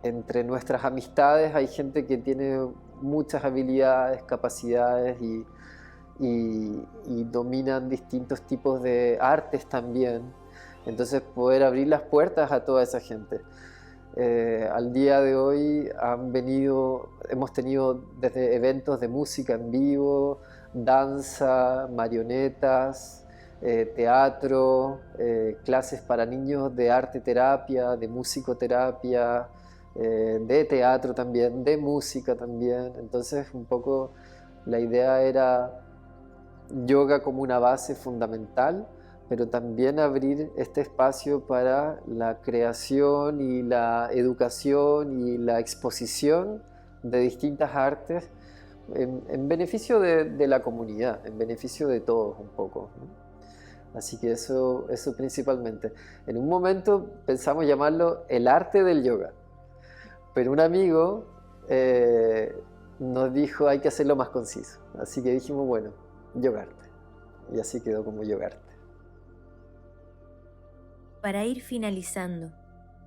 entre nuestras amistades hay gente que tiene muchas habilidades, capacidades y dominan distintos tipos de artes también. Entonces poder abrir las puertas a toda esa gente. Al día de hoy hemos tenido desde eventos de música en vivo, danza, marionetas, teatro, clases para niños de arte terapia, de musicoterapia, de teatro también, de música también. Entonces un poco la idea era yoga como una base fundamental, pero también abrir este espacio para la creación y la educación y la exposición de distintas artes en beneficio de la comunidad, en beneficio de todos un poco, ¿no? Así que eso principalmente. En un momento pensamos llamarlo el arte del yoga, pero un amigo nos dijo hay que hacerlo más conciso. Así que dijimos, bueno, yogarte. Y así quedó como yogarte. Para ir finalizando,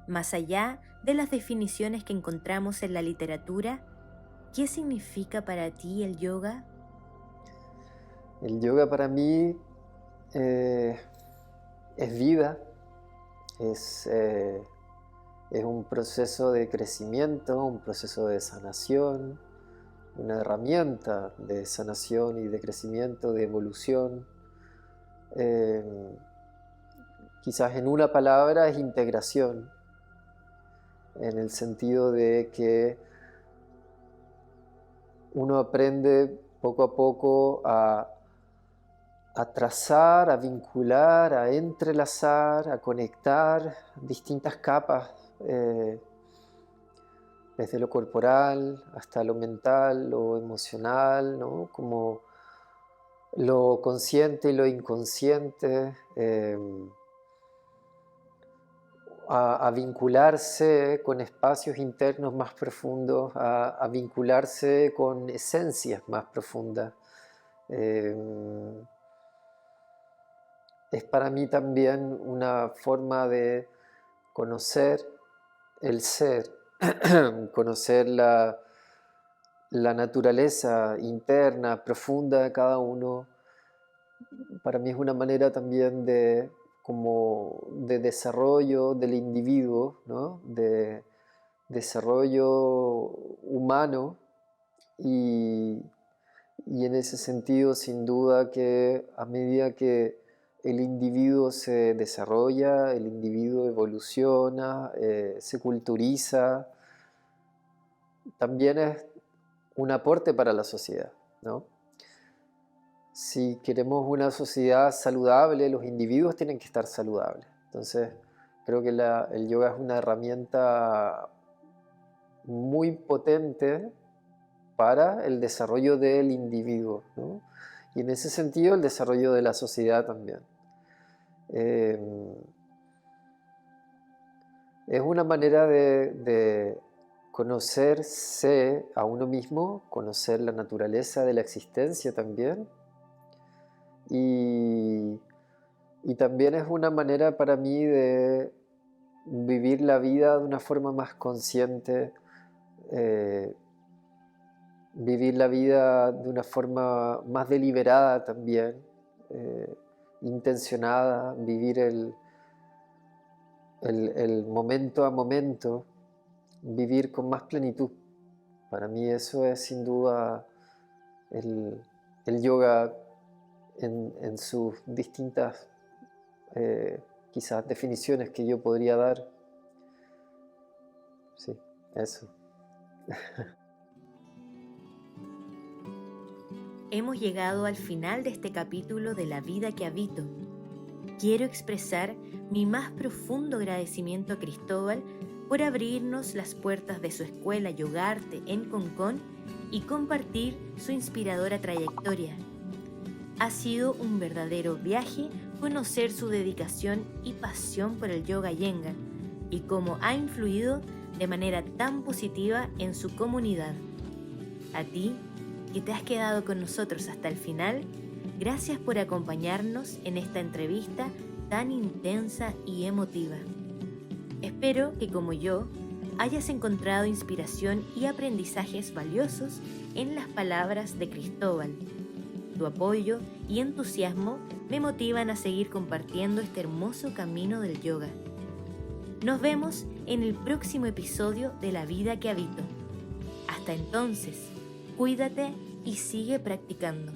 más allá de las definiciones que encontramos en la literatura, ¿qué significa para ti el yoga? El yoga para mí es vida, es un proceso de crecimiento, un proceso de sanación, una herramienta de sanación y de crecimiento, de evolución. Quizás en una palabra es integración, en el sentido de que uno aprende poco a poco a trazar, a vincular, a entrelazar, a conectar distintas capas, desde lo corporal hasta lo mental, lo emocional, ¿no? Como lo consciente y lo inconsciente, a vincularse con espacios internos más profundos, a vincularse con esencias más profundas. Es para mí también una forma de conocer el ser, conocer la naturaleza interna, profunda de cada uno. Para mí es una manera también de desarrollo del individuo, ¿no? De desarrollo humano y en ese sentido sin duda que a medida que el individuo se desarrolla, el individuo evoluciona, se culturiza, también es un aporte para la sociedad, ¿no? Si queremos una sociedad saludable, los individuos tienen que estar saludables. Entonces, creo que el yoga es una herramienta muy potente para el desarrollo del individuo, ¿no? Y en ese sentido, el desarrollo de la sociedad también. Es una manera de conocerse a uno mismo, conocer la naturaleza de la existencia también. Y también es una manera para mí de vivir la vida de una forma más consciente, vivir la vida de una forma más deliberada también, intencionada, vivir el momento a momento, vivir con más plenitud. Para mí eso es sin duda el yoga en sus distintas quizás definiciones que yo podría dar. Sí, eso. Hemos llegado al final de este capítulo de La vida que habito. Quiero expresar mi más profundo agradecimiento a Cristóbal por abrirnos las puertas de su escuela Yogarte en Concón y compartir su inspiradora trayectoria. Ha sido un verdadero viaje conocer su dedicación y pasión por el yoga Iyengar y cómo ha influido de manera tan positiva en su comunidad. A ti, que te has quedado con nosotros hasta el final, gracias por acompañarnos en esta entrevista tan intensa y emotiva. Espero que, como yo, hayas encontrado inspiración y aprendizajes valiosos en las palabras de Cristóbal. Tu apoyo y entusiasmo me motivan a seguir compartiendo este hermoso camino del yoga. Nos vemos en el próximo episodio de La Vida que Habito. Hasta entonces, cuídate y sigue practicando.